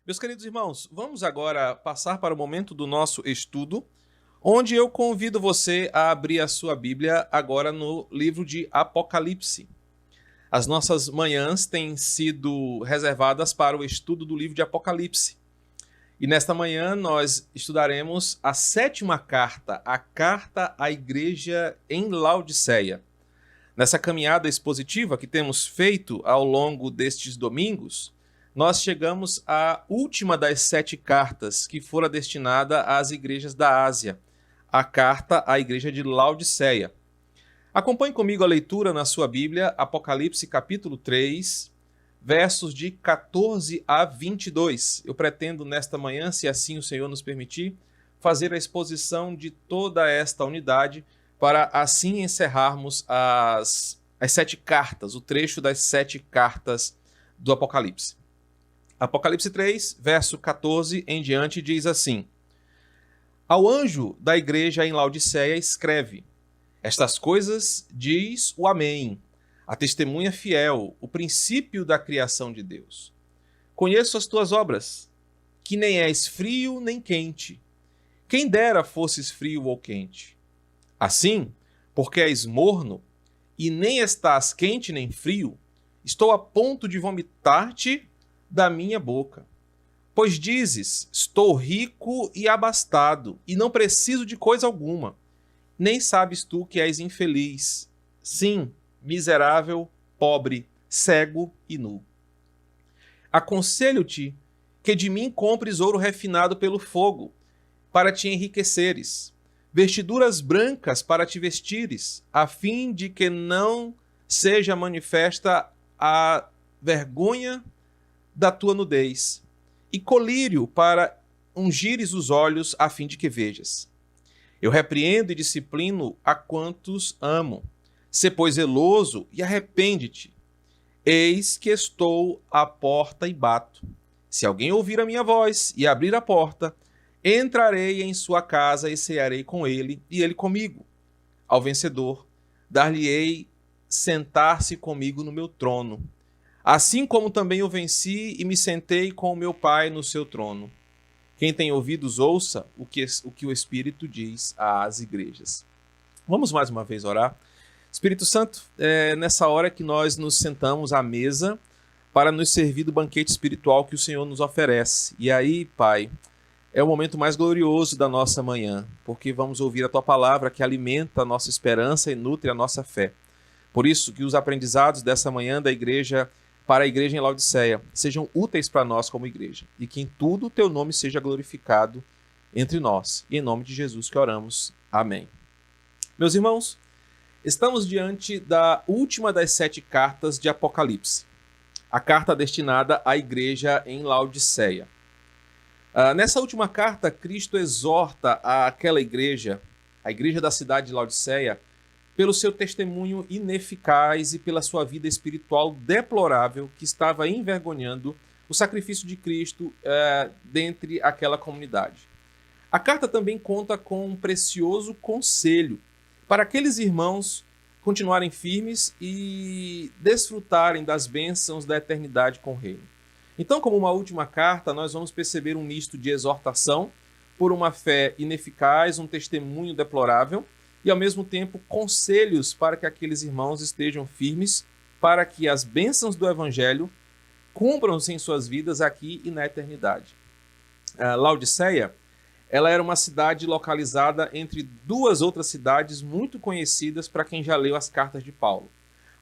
Meus queridos irmãos, vamos agora passar para o momento do nosso estudo, onde eu convido você a abrir a sua Bíblia agora no livro de Apocalipse. As nossas manhãs têm sido reservadas para o estudo do livro de Apocalipse. E nesta manhã nós estudaremos a sétima carta, a carta à igreja em Laodiceia. Nessa caminhada expositiva que temos feito ao longo destes domingos, nós chegamos à última das 7 cartas que fora destinada às igrejas da Ásia, a carta à igreja de Laodiceia. Acompanhe comigo a leitura na sua Bíblia, Apocalipse capítulo 3, versos de 14 a 22. Eu pretendo nesta manhã, se assim o Senhor nos permitir, fazer a exposição de toda esta unidade para assim encerrarmos as 7 cartas, o trecho das 7 cartas do Apocalipse. Apocalipse 3, verso 14 em diante, diz assim: Ao anjo da igreja em Laodiceia escreve: Estas coisas diz o Amém, a testemunha fiel, o princípio da criação de Deus. Conheço as tuas obras, que nem és frio nem quente. Quem dera fosses frio ou quente. Assim, porque és morno, e nem estás quente nem frio, estou a ponto de vomitar-te da minha boca. Pois dizes, estou rico e abastado, e não preciso de coisa alguma. Nem sabes tu que és infeliz. Sim, miserável, pobre, cego e nu. Aconselho-te que de mim compres ouro refinado pelo fogo, para te enriqueceres, vestiduras brancas para te vestires, a fim de que não seja manifesta a vergonha da tua nudez, e colírio para ungires os olhos, a fim de que vejas. Eu repreendo e disciplino a quantos amo. Sê, pois, zeloso e arrepende-te. Eis que estou à porta e bato. Se alguém ouvir a minha voz e abrir a porta, entrarei em sua casa e cearei com ele e ele comigo. Ao vencedor, dar-lhe-ei sentar-se comigo no meu trono, assim como também eu venci e me sentei com o meu Pai no seu trono. Quem tem ouvidos, ouça o que o Espírito diz às igrejas. Vamos mais uma vez orar. Espírito Santo, é nessa hora que nós nos sentamos à mesa para nos servir do banquete espiritual que o Senhor nos oferece. E aí, Pai, é o momento mais glorioso da nossa manhã, porque vamos ouvir a Tua palavra que alimenta a nossa esperança e nutre a nossa fé. Por isso, que os aprendizados dessa manhã da igreja para a igreja em Laodiceia sejam úteis para nós como igreja, e que em tudo o Teu nome seja glorificado entre nós. E em nome de Jesus que oramos. Amém. Meus irmãos, estamos diante da última das 7 cartas de Apocalipse, a carta destinada à igreja em Laodiceia. Nessa última carta, Cristo exorta aquela igreja, a igreja da cidade de Laodiceia, pelo seu testemunho ineficaz e pela sua vida espiritual deplorável que estava envergonhando o sacrifício de Cristo dentre aquela comunidade. A carta também conta com um precioso conselho para aqueles irmãos continuarem firmes e desfrutarem das bênçãos da eternidade com o reino. Então, como uma última carta, nós vamos perceber um misto de exortação por uma fé ineficaz, um testemunho deplorável e, ao mesmo tempo, conselhos para que aqueles irmãos estejam firmes para que as bênçãos do Evangelho cumpram-se em suas vidas aqui e na eternidade. Laodiceia, ela era uma cidade localizada entre 2 outras cidades muito conhecidas para quem já leu as cartas de Paulo.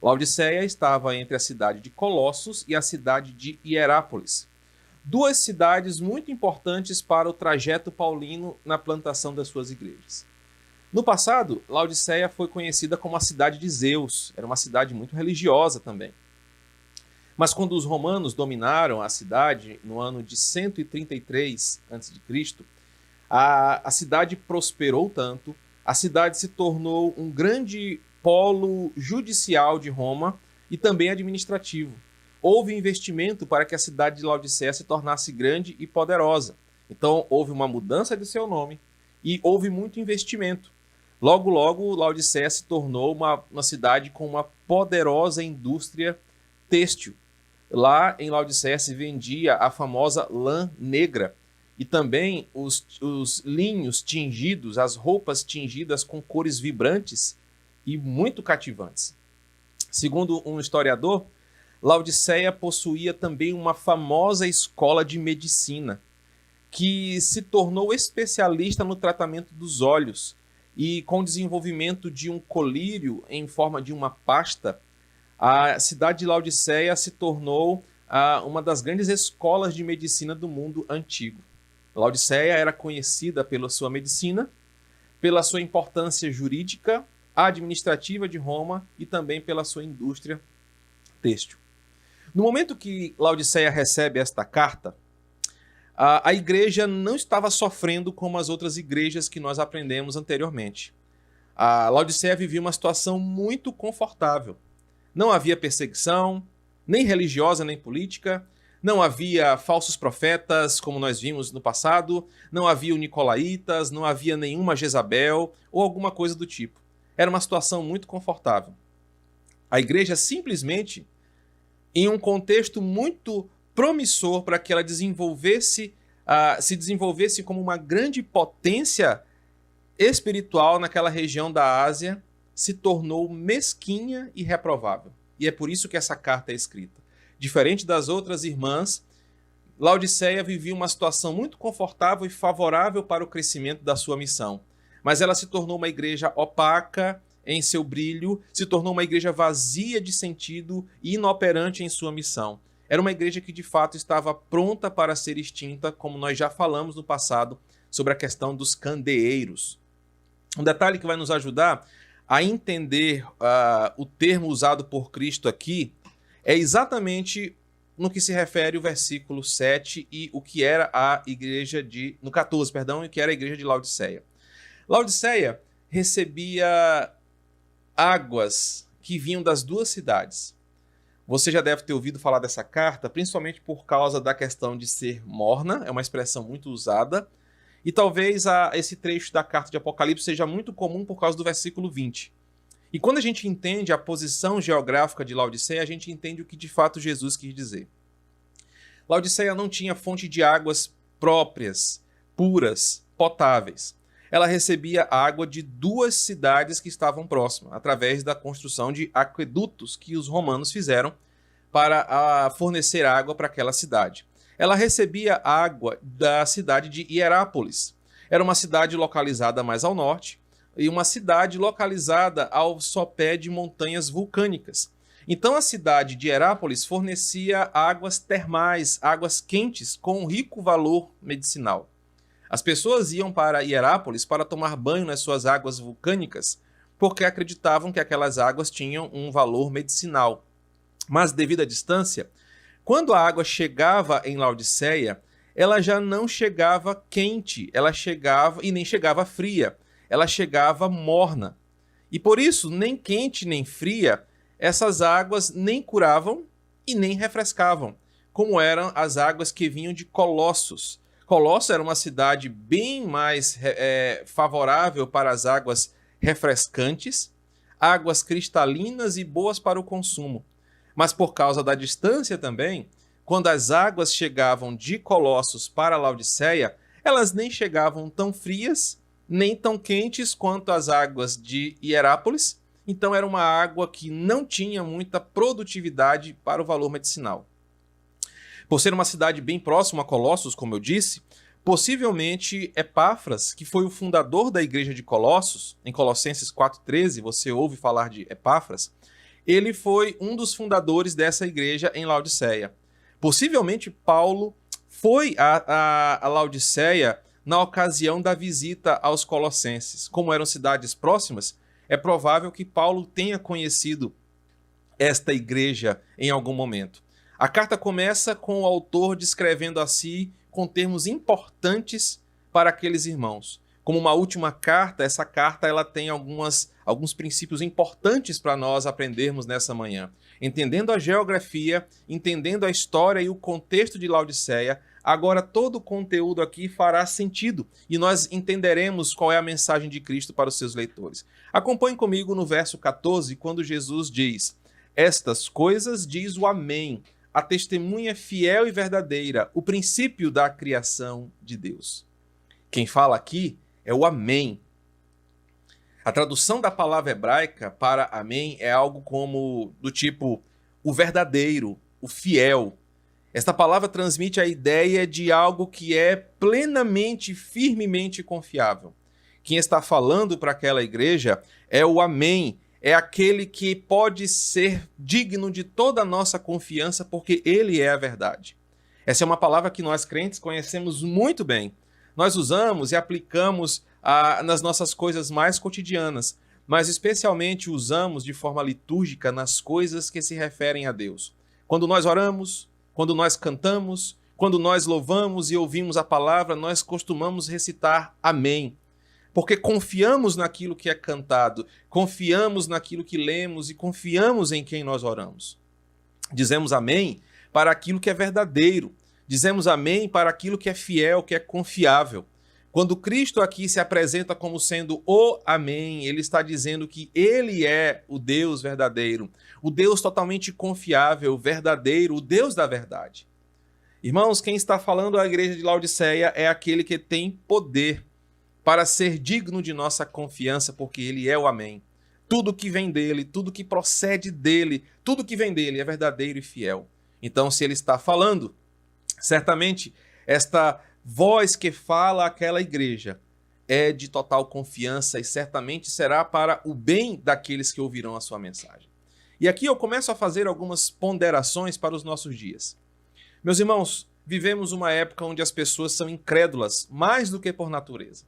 Laodiceia estava entre a cidade de Colossos e a cidade de Hierápolis. 2 cidades muito importantes para o trajeto paulino na plantação das suas igrejas. No passado, Laodiceia foi conhecida como a cidade de Zeus. Era uma cidade muito religiosa também. Mas quando os romanos dominaram a cidade, no ano de 133 a.C., a cidade prosperou tanto, a cidade se tornou um grande polo judicial de Roma e também administrativo. Houve investimento para que a cidade de Laodiceia se tornasse grande e poderosa. Então, houve uma mudança de seu nome e houve muito investimento. Logo, logo, Laodiceia se tornou uma cidade com uma poderosa indústria têxtil. Lá em Laodiceia se vendia a famosa lã negra e também os linhos tingidos, as roupas tingidas com cores vibrantes e muito cativantes. Segundo um historiador, Laodiceia possuía também uma famosa escola de medicina, que se tornou especialista no tratamento dos olhos e com o desenvolvimento de um colírio em forma de uma pasta, a cidade de Laodiceia se tornou uma das grandes escolas de medicina do mundo antigo. Laodiceia era conhecida pela sua medicina, pela sua importância jurídica, administrativa de Roma e também pela sua indústria têxtil. No momento que Laodiceia recebe esta carta, a igreja não estava sofrendo como as outras igrejas que nós aprendemos anteriormente. A Laodiceia vivia uma situação muito confortável. Não havia perseguição, nem religiosa nem política, não havia falsos profetas, como nós vimos no passado, não havia nicolaítas, não havia nenhuma Jezabel ou alguma coisa do tipo. Era uma situação muito confortável. A igreja simplesmente, em um contexto muito promissor para que ela se desenvolvesse como uma grande potência espiritual naquela região da Ásia, se tornou mesquinha e reprovável. E é por isso que essa carta é escrita. Diferente das outras irmãs, Laodiceia vivia uma situação muito confortável e favorável para o crescimento da sua missão. Mas ela se tornou uma igreja opaca em seu brilho, se tornou uma igreja vazia de sentido e inoperante em sua missão. Era uma igreja que de fato estava pronta para ser extinta, como nós já falamos no passado sobre a questão dos candeeiros. Um detalhe que vai nos ajudar a entender o termo usado por Cristo aqui é exatamente no que se refere o versículo 7 e o que era a igreja no 14, perdão, e o que era a igreja de Laodiceia. Laodiceia recebia águas que vinham das duas cidades. Você já deve ter ouvido falar dessa carta, principalmente por causa da questão de ser morna, é uma expressão muito usada, e talvez esse trecho da carta de Apocalipse seja muito comum por causa do versículo 20. E quando a gente entende a posição geográfica de Laodiceia, a gente entende o que de fato Jesus quis dizer. Laodiceia não tinha fonte de águas próprias, puras, potáveis. Ela recebia água de duas cidades que estavam próximas, através da construção de aquedutos que os romanos fizeram para fornecer água para aquela cidade. Ela recebia água da cidade de Hierápolis. Era uma cidade localizada mais ao norte e uma cidade localizada ao sopé de montanhas vulcânicas. Então a cidade de Hierápolis fornecia águas termais, águas quentes com um rico valor medicinal. As pessoas iam para Hierápolis para tomar banho nas suas águas vulcânicas, porque acreditavam que aquelas águas tinham um valor medicinal. Mas devido à distância, quando a água chegava em Laodiceia, ela já não chegava quente, ela chegava e nem chegava fria, ela chegava morna. E por isso, nem quente nem fria, essas águas nem curavam e nem refrescavam, como eram as águas que vinham de Colossos. Colossos era uma cidade bem mais favorável para as águas refrescantes, águas cristalinas e boas para o consumo. Mas por causa da distância também, quando as águas chegavam de Colossos para Laodiceia, elas nem chegavam tão frias, nem tão quentes quanto as águas de Hierápolis. Então era uma água que não tinha muita produtividade para o valor medicinal. Por ser uma cidade bem próxima a Colossos, como eu disse, possivelmente Epáfras, que foi o fundador da igreja de Colossos, em Colossenses 4,13, você ouve falar de Epáfras, ele foi um dos fundadores dessa igreja em Laodiceia. Possivelmente Paulo foi a Laodiceia na ocasião da visita aos Colossenses. Como eram cidades próximas, é provável que Paulo tenha conhecido esta igreja em algum momento. A carta começa com o autor descrevendo a si com termos importantes para aqueles irmãos. Como uma última carta, essa carta ela tem alguns princípios importantes para nós aprendermos nessa manhã. Entendendo a geografia, entendendo a história e o contexto de Laodiceia, agora todo o conteúdo aqui fará sentido e nós entenderemos qual é a mensagem de Cristo para os seus leitores. Acompanhe comigo no verso 14, quando Jesus diz: "Estas coisas diz o Amém, a testemunha fiel e verdadeira, o princípio da criação de Deus. Quem fala aqui é o Amém. A tradução da palavra hebraica para Amém é algo como do tipo o verdadeiro, o fiel. Esta palavra transmite a ideia de algo que é plenamente, firmemente confiável. Quem está falando para aquela igreja é o Amém, é aquele que pode ser digno de toda a nossa confiança, porque ele é a verdade. Essa é uma palavra que nós crentes conhecemos muito bem. Nós usamos e aplicamos nas nossas coisas mais cotidianas, mas especialmente usamos de forma litúrgica nas coisas que se referem a Deus. Quando nós oramos, quando nós cantamos, quando nós louvamos e ouvimos a palavra, nós costumamos recitar Amém. Porque confiamos naquilo que é cantado, confiamos naquilo que lemos e confiamos em quem nós oramos. Dizemos amém para aquilo que é verdadeiro, dizemos amém para aquilo que é fiel, que é confiável. Quando Cristo aqui se apresenta como sendo o amém, ele está dizendo que ele é o Deus verdadeiro, o Deus totalmente confiável, verdadeiro, o Deus da verdade. Irmãos, quem está falando à igreja de Laodiceia é aquele que tem poder para ser digno de nossa confiança, porque ele é o Amém. Tudo que vem dele, tudo que procede dele, tudo que vem dele é verdadeiro e fiel. Então, se ele está falando, certamente esta voz que fala àquela igreja é de total confiança e certamente será para o bem daqueles que ouvirão a sua mensagem. E aqui eu começo a fazer algumas ponderações para os nossos dias. Meus irmãos, vivemos uma época onde as pessoas são incrédulas mais do que por natureza.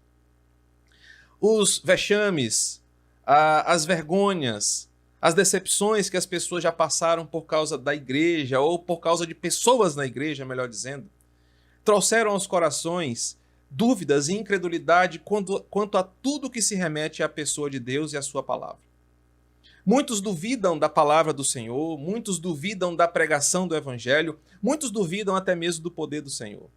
Os vexames, as vergonhas, as decepções que as pessoas já passaram por causa da igreja ou por causa de pessoas na igreja, melhor dizendo, trouxeram aos corações dúvidas e incredulidade quanto a tudo que se remete à pessoa de Deus e à sua palavra. Muitos duvidam da palavra do Senhor, muitos duvidam da pregação do Evangelho, muitos duvidam até mesmo do poder do Senhor.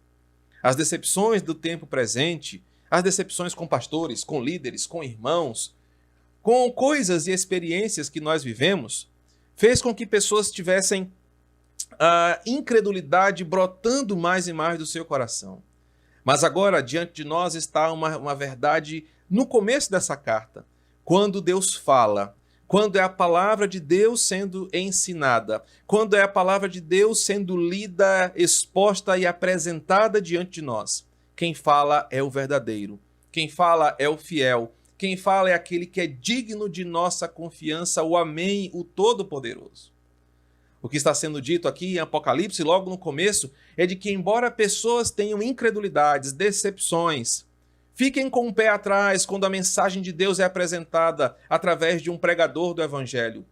As decepções do tempo presente, as decepções com pastores, com líderes, com irmãos, com coisas e experiências que nós vivemos, fez com que pessoas tivessem a incredulidade brotando mais e mais do seu coração. Mas agora, diante de nós, está uma verdade no começo dessa carta, quando Deus fala, quando é a palavra de Deus sendo ensinada, quando é a palavra de Deus sendo lida, exposta e apresentada diante de nós. Quem fala é o verdadeiro, quem fala é o fiel, quem fala é aquele que é digno de nossa confiança, o Amém, o Todo-Poderoso. O que está sendo dito aqui em Apocalipse, logo no começo, é de que embora pessoas tenham incredulidades, decepções, fiquem com o pé atrás quando a mensagem de Deus é apresentada através de um pregador do Evangelho,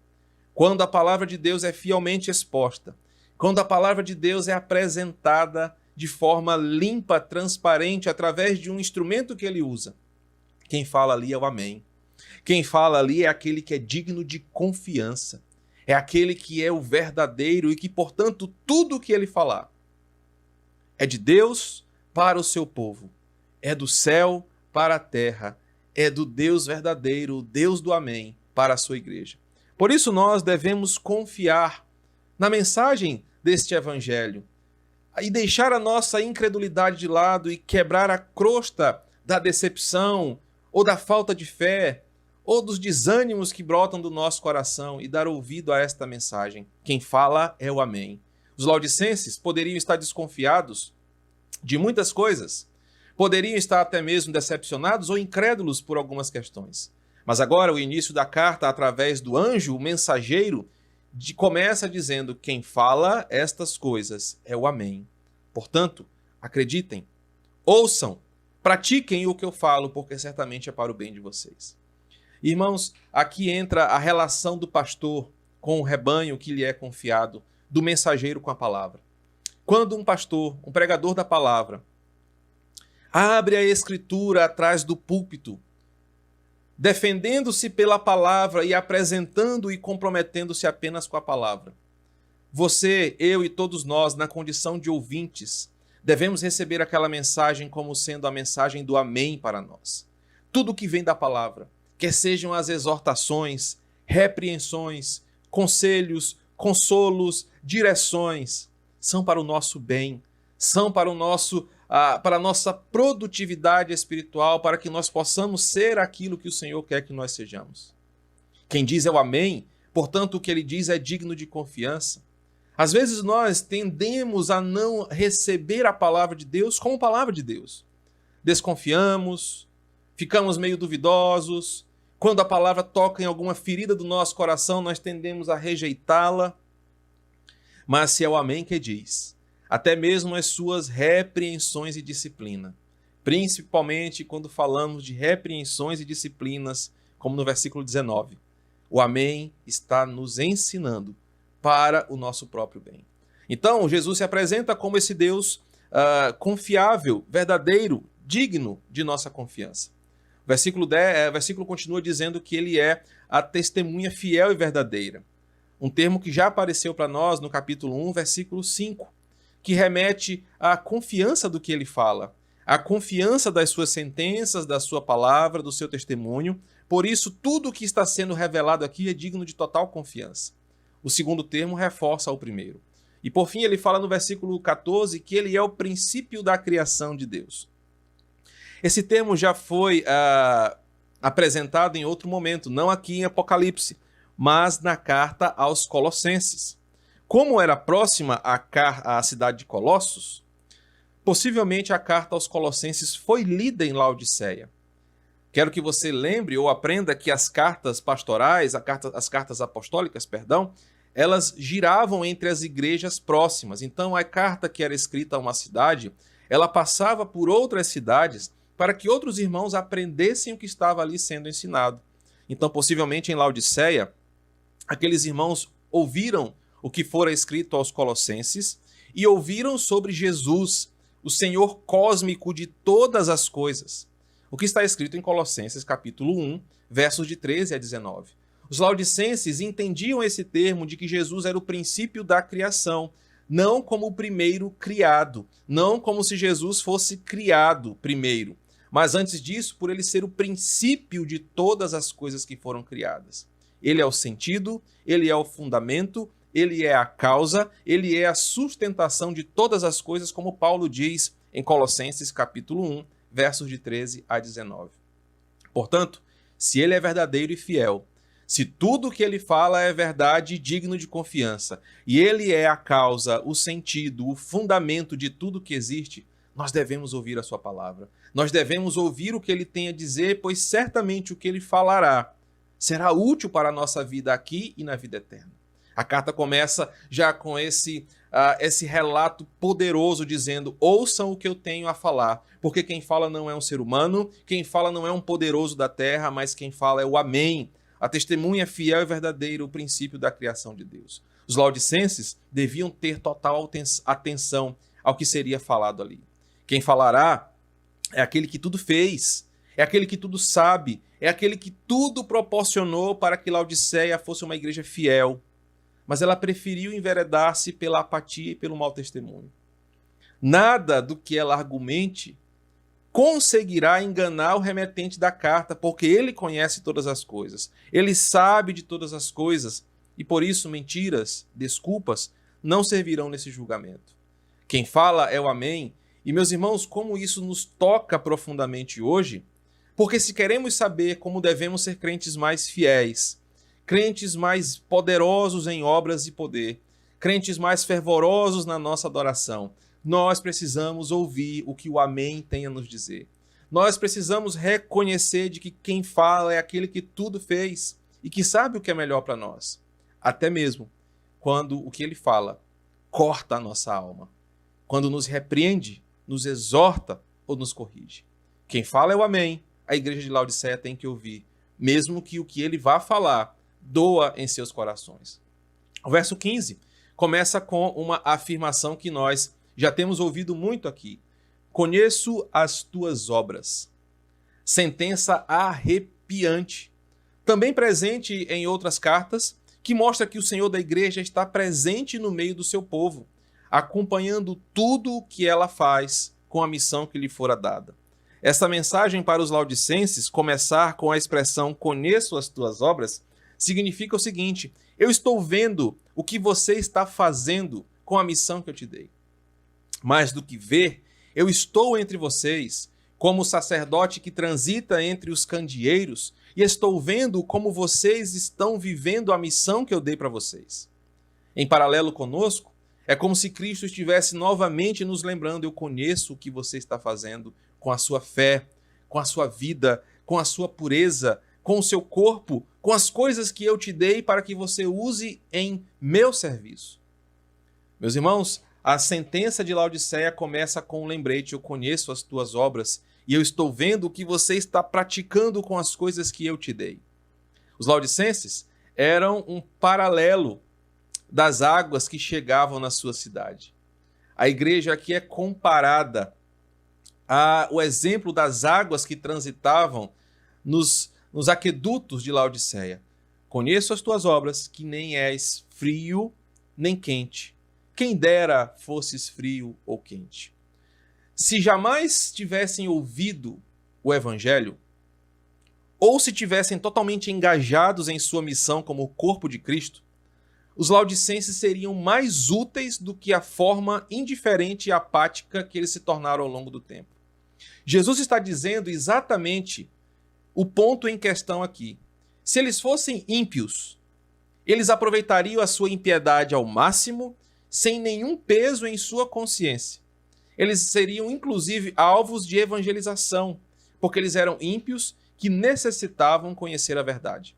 quando a palavra de Deus é fielmente exposta, quando a palavra de Deus é apresentada de forma limpa, transparente, através de um instrumento que ele usa. Quem fala ali é o Amém. Quem fala ali é aquele que é digno de confiança. É aquele que é o verdadeiro e que, portanto, tudo o que ele falar é de Deus para o seu povo. É do céu para a terra. É do Deus verdadeiro, o Deus do Amém, para a sua igreja. Por isso nós devemos confiar na mensagem deste Evangelho e deixar a nossa incredulidade de lado e quebrar a crosta da decepção ou da falta de fé ou dos desânimos que brotam do nosso coração e dar ouvido a esta mensagem. Quem fala é o Amém. Os laodicenses poderiam estar desconfiados de muitas coisas, poderiam estar até mesmo decepcionados ou incrédulos por algumas questões. Mas agora o início da carta, através do anjo, o mensageiro, começa dizendo: quem fala estas coisas é o Amém. Portanto, acreditem, ouçam, pratiquem o que eu falo, porque certamente é para o bem de vocês. Irmãos, aqui entra a relação do pastor com o rebanho que lhe é confiado, do mensageiro com a palavra. Quando um pastor, um pregador da palavra, abre a escritura atrás do púlpito, defendendo-se pela palavra e apresentando e comprometendo-se apenas com a palavra, você, eu e todos nós, na condição de ouvintes, devemos receber aquela mensagem como sendo a mensagem do Amém para nós. Tudo que vem da palavra, quer sejam as exortações, repreensões, conselhos, consolos, direções, são para o nosso bem, são para para a nossa produtividade espiritual, para que nós possamos ser aquilo que o Senhor quer que nós sejamos. Quem diz é o amém, portanto o que ele diz é digno de confiança. Às vezes nós tendemos a não receber a palavra de Deus como palavra de Deus. Desconfiamos, ficamos meio duvidosos. Quando a palavra toca em alguma ferida do nosso coração, nós tendemos a rejeitá-la. Mas se é o amém que diz, até mesmo as suas repreensões e disciplina, principalmente quando falamos de repreensões e disciplinas, como no versículo 19, o amém está nos ensinando para o nosso próprio bem. Então, Jesus se apresenta como esse Deus confiável, verdadeiro, digno de nossa confiança. O versículo continua dizendo que ele é a testemunha fiel e verdadeira. Um termo que já apareceu para nós no capítulo 1, versículo 5, que remete à confiança do que ele fala, à confiança das suas sentenças, da sua palavra, do seu testemunho. Por isso, tudo o que está sendo revelado aqui é digno de total confiança. O segundo termo reforça o primeiro. E por fim, ele fala no versículo 14 que ele é o princípio da criação de Deus. Esse termo já foi apresentado em outro momento, não aqui em Apocalipse, mas na carta aos Colossenses. Como era próxima à cidade de Colossos, possivelmente a carta aos Colossenses foi lida em Laodiceia. Quero que você lembre ou aprenda que as cartas pastorais, as cartas apostólicas, elas giravam entre as igrejas próximas. Então, a carta que era escrita a uma cidade, ela passava por outras cidades para que outros irmãos aprendessem o que estava ali sendo ensinado. Então, possivelmente em Laodiceia, aqueles irmãos ouviram o que fora escrito aos Colossenses e ouviram sobre Jesus, o Senhor cósmico de todas as coisas. O que está escrito em Colossenses capítulo 1, versos de 13 a 19. Os laodicenses entendiam esse termo de que Jesus era o princípio da criação, não como o primeiro criado, não como se Jesus fosse criado primeiro, mas antes disso, por ele ser o princípio de todas as coisas que foram criadas. Ele é o sentido, ele é o fundamento, ele é a causa, ele é a sustentação de todas as coisas, como Paulo diz em Colossenses capítulo 1, versos de 13 a 19. Portanto, se ele é verdadeiro e fiel, se tudo o que ele fala é verdade e digno de confiança, e ele é a causa, o sentido, o fundamento de tudo que existe, nós devemos ouvir a sua palavra. Nós devemos ouvir o que ele tem a dizer, pois certamente o que ele falará será útil para a nossa vida aqui e na vida eterna. A carta começa já com esse relato poderoso dizendo: ouçam o que eu tenho a falar, porque quem fala não é um ser humano, quem fala não é um poderoso da terra, mas quem fala é o Amém, a testemunha fiel e verdadeira, o princípio da criação de Deus. Os laodicenses deviam ter total atenção ao que seria falado ali. Quem falará é aquele que tudo fez, é aquele que tudo sabe, é aquele que tudo proporcionou para que Laodiceia fosse uma igreja fiel. Mas ela preferiu enveredar-se pela apatia e pelo mau testemunho. Nada do que ela argumente conseguirá enganar o remetente da carta, porque ele conhece todas as coisas, ele sabe de todas as coisas, e por isso mentiras, desculpas, não servirão nesse julgamento. Quem fala é o Amém, e meus irmãos, como isso nos toca profundamente hoje, porque se queremos saber como devemos ser crentes mais fiéis, crentes mais poderosos em obras e poder, crentes mais fervorosos na nossa adoração, nós precisamos ouvir o que o Amém tem a nos dizer. Nós precisamos reconhecer de que quem fala é aquele que tudo fez e que sabe o que é melhor para nós. Até mesmo quando o que ele fala corta a nossa alma. Quando nos repreende, nos exorta ou nos corrige. Quem fala é o Amém. A igreja de Laodiceia tem que ouvir, mesmo que o que ele vá falar doa em seus corações. O verso 15 começa com uma afirmação que nós já temos ouvido muito aqui. Conheço as tuas obras. Sentença arrepiante. Também presente em outras cartas, que mostra que o Senhor da igreja está presente no meio do seu povo, acompanhando tudo o que ela faz com a missão que lhe fora dada. Essa mensagem para os laodicenses começar com a expressão conheço as tuas obras significa o seguinte: eu estou vendo o que você está fazendo com a missão que eu te dei. Mais do que ver, eu estou entre vocês, como o sacerdote que transita entre os candeeiros, e estou vendo como vocês estão vivendo a missão que eu dei para vocês. Em paralelo conosco, é como se Cristo estivesse novamente nos lembrando: eu conheço o que você está fazendo com a sua fé, com a sua vida, com a sua pureza, com o seu corpo, com as coisas que eu te dei para que você use em meu serviço. Meus irmãos, a sentença de Laodiceia começa com um lembrete: eu conheço as tuas obras e eu estou vendo o que você está praticando com as coisas que eu te dei. Os laodicenses eram um paralelo das águas que chegavam na sua cidade. A igreja aqui é comparada ao exemplo das águas que transitavam nos aquedutos de Laodiceia. Conheço as tuas obras, que nem és frio nem quente. Quem dera fosses frio ou quente. Se jamais tivessem ouvido o evangelho, ou se tivessem totalmente engajados em sua missão como o corpo de Cristo, os laodicenses seriam mais úteis do que a forma indiferente e apática que eles se tornaram ao longo do tempo. Jesus está dizendo exatamente o ponto em questão aqui. Se eles fossem ímpios, eles aproveitariam a sua impiedade ao máximo, sem nenhum peso em sua consciência. Eles seriam, inclusive, alvos de evangelização, porque eles eram ímpios que necessitavam conhecer a verdade.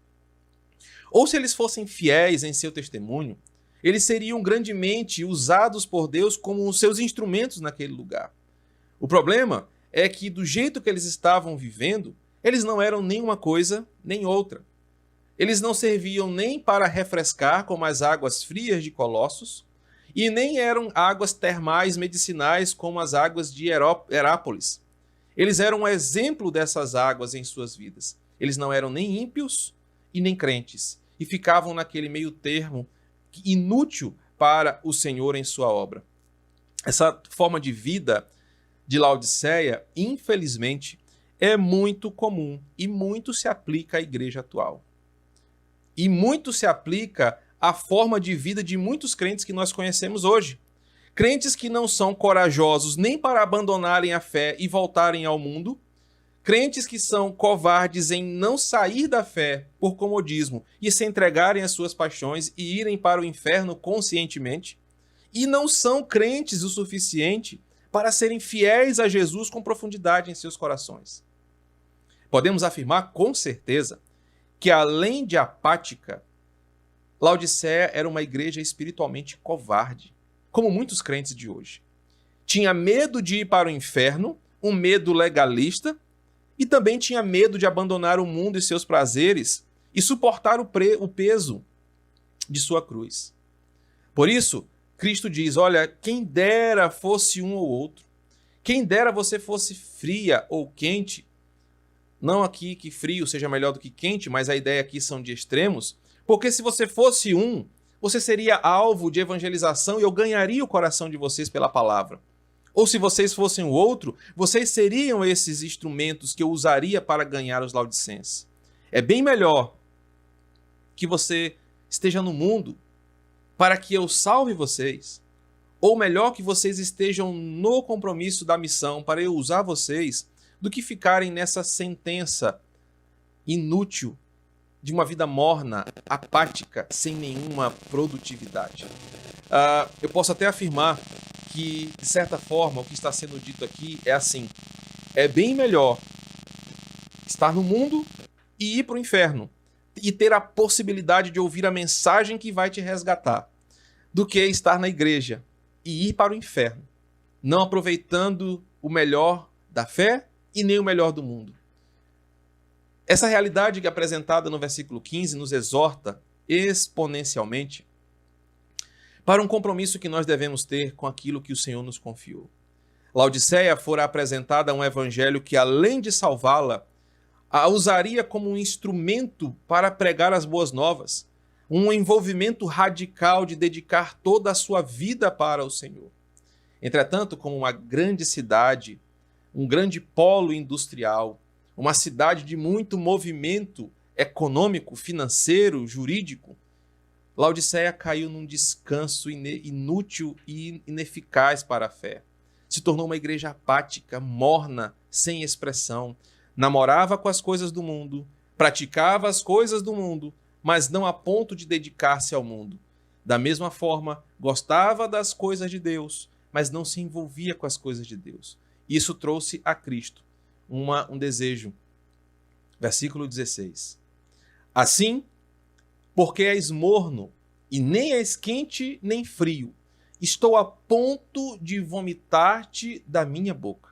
Ou se eles fossem fiéis em seu testemunho, eles seriam grandemente usados por Deus como os seus instrumentos naquele lugar. O problema é que, do jeito que eles estavam vivendo, eles não eram nem uma coisa nem outra. Eles não serviam nem para refrescar como as águas frias de Colossos, e nem eram águas termais medicinais como as águas de Herápolis. Eles eram um exemplo dessas águas em suas vidas. Eles não eram nem ímpios e nem crentes, e ficavam naquele meio termo inútil para o Senhor em sua obra. Essa forma de vida de Laodiceia, infelizmente, é muito comum e muito se aplica à igreja atual. E muito se aplica à forma de vida de muitos crentes que nós conhecemos hoje. Crentes que não são corajosos nem para abandonarem a fé e voltarem ao mundo. Crentes que são covardes em não sair da fé por comodismo e se entregarem às suas paixões e irem para o inferno conscientemente. E não são crentes o suficiente para serem fiéis a Jesus com profundidade em seus corações. Podemos afirmar com certeza que, além de apática, Laodiceia era uma igreja espiritualmente covarde, como muitos crentes de hoje. Tinha medo de ir para o inferno, um medo legalista, e também tinha medo de abandonar o mundo e seus prazeres e suportar o peso de sua cruz. Por isso, Cristo diz: olha, quem dera fosse um ou outro, quem dera você fosse fria ou quente. Não aqui que frio seja melhor do que quente, mas a ideia aqui são de extremos, porque se você fosse um, você seria alvo de evangelização e eu ganharia o coração de vocês pela palavra. Ou se vocês fossem o outro, vocês seriam esses instrumentos que eu usaria para ganhar os laodicenses. É bem melhor que você esteja no mundo para que eu salve vocês, ou melhor que vocês estejam no compromisso da missão para eu usar vocês, do que ficarem nessa sentença inútil de uma vida morna, apática, sem nenhuma produtividade. Eu posso até afirmar que, de certa forma, o que está sendo dito aqui é assim: é bem melhor estar no mundo e ir para o inferno, e ter a possibilidade de ouvir a mensagem que vai te resgatar, do que estar na igreja e ir para o inferno, não aproveitando o melhor da fé e nem o melhor do mundo. Essa realidade que é apresentada no versículo 15 nos exorta exponencialmente para um compromisso que nós devemos ter com aquilo que o Senhor nos confiou. Laodiceia fora apresentada a um evangelho que, além de salvá-la, a usaria como um instrumento para pregar as boas novas, um envolvimento radical de dedicar toda a sua vida para o Senhor. Entretanto, como uma grande cidade, um grande polo industrial, uma cidade de muito movimento econômico, financeiro, jurídico, Laodiceia caiu num descanso inútil e ineficaz para a fé. Se tornou uma igreja apática, morna, sem expressão. Namorava com as coisas do mundo, praticava as coisas do mundo, mas não a ponto de dedicar-se ao mundo. Da mesma forma, gostava das coisas de Deus, mas não se envolvia com as coisas de Deus. Isso trouxe a Cristo um desejo. Versículo 16. Assim, porque és morno, e nem és quente nem frio, estou a ponto de vomitar-te da minha boca.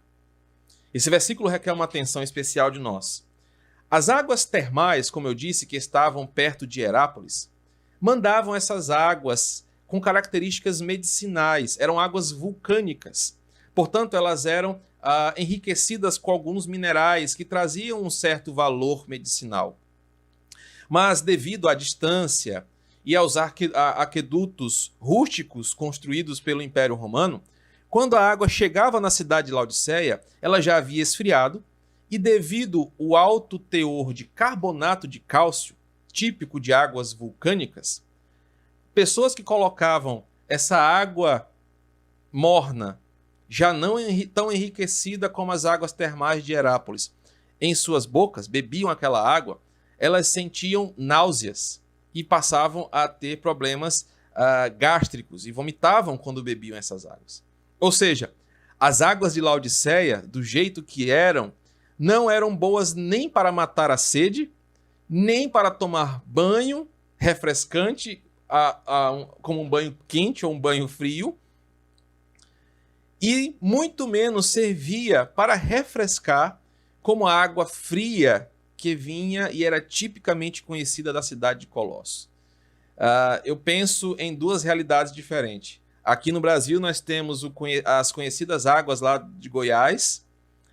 Esse versículo requer uma atenção especial de nós. As águas termais, como eu disse, que estavam perto de Herápolis, mandavam essas águas com características medicinais, eram águas vulcânicas. Portanto, elas eram enriquecidas com alguns minerais que traziam um certo valor medicinal. Mas devido à distância e aos aquedutos rústicos construídos pelo Império Romano, quando a água chegava na cidade de Laodiceia, ela já havia esfriado, e devido ao alto teor de carbonato de cálcio, típico de águas vulcânicas, pessoas que colocavam essa água morna, já não tão enriquecida como as águas termais de Herápolis, em suas bocas, bebiam aquela água, elas sentiam náuseas e passavam a ter problemas gástricos e vomitavam quando bebiam essas águas. Ou seja, as águas de Laodiceia, do jeito que eram, não eram boas nem para matar a sede, nem para tomar banho refrescante, como um banho quente ou um banho frio, e muito menos servia para refrescar como a água fria que vinha e era tipicamente conhecida da cidade de Colossos. Eu penso em duas realidades diferentes. Aqui no Brasil nós temos as conhecidas águas lá de Goiás,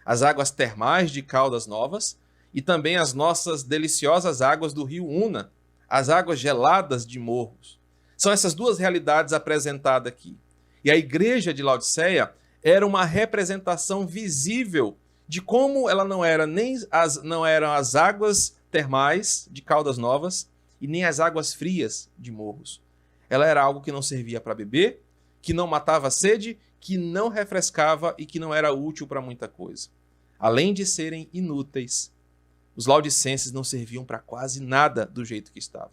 as águas termais de Caldas Novas, e também as nossas deliciosas águas do rio Una, as águas geladas de Morros. São essas duas realidades apresentadas aqui. E a igreja de Laodiceia era uma representação visível de como ela não eram as águas termais de Caldas Novas e nem as águas frias de Morros. Ela era algo que não servia para beber, que não matava a sede, que não refrescava e que não era útil para muita coisa. Além de serem inúteis, os laodicenses não serviam para quase nada do jeito que estavam.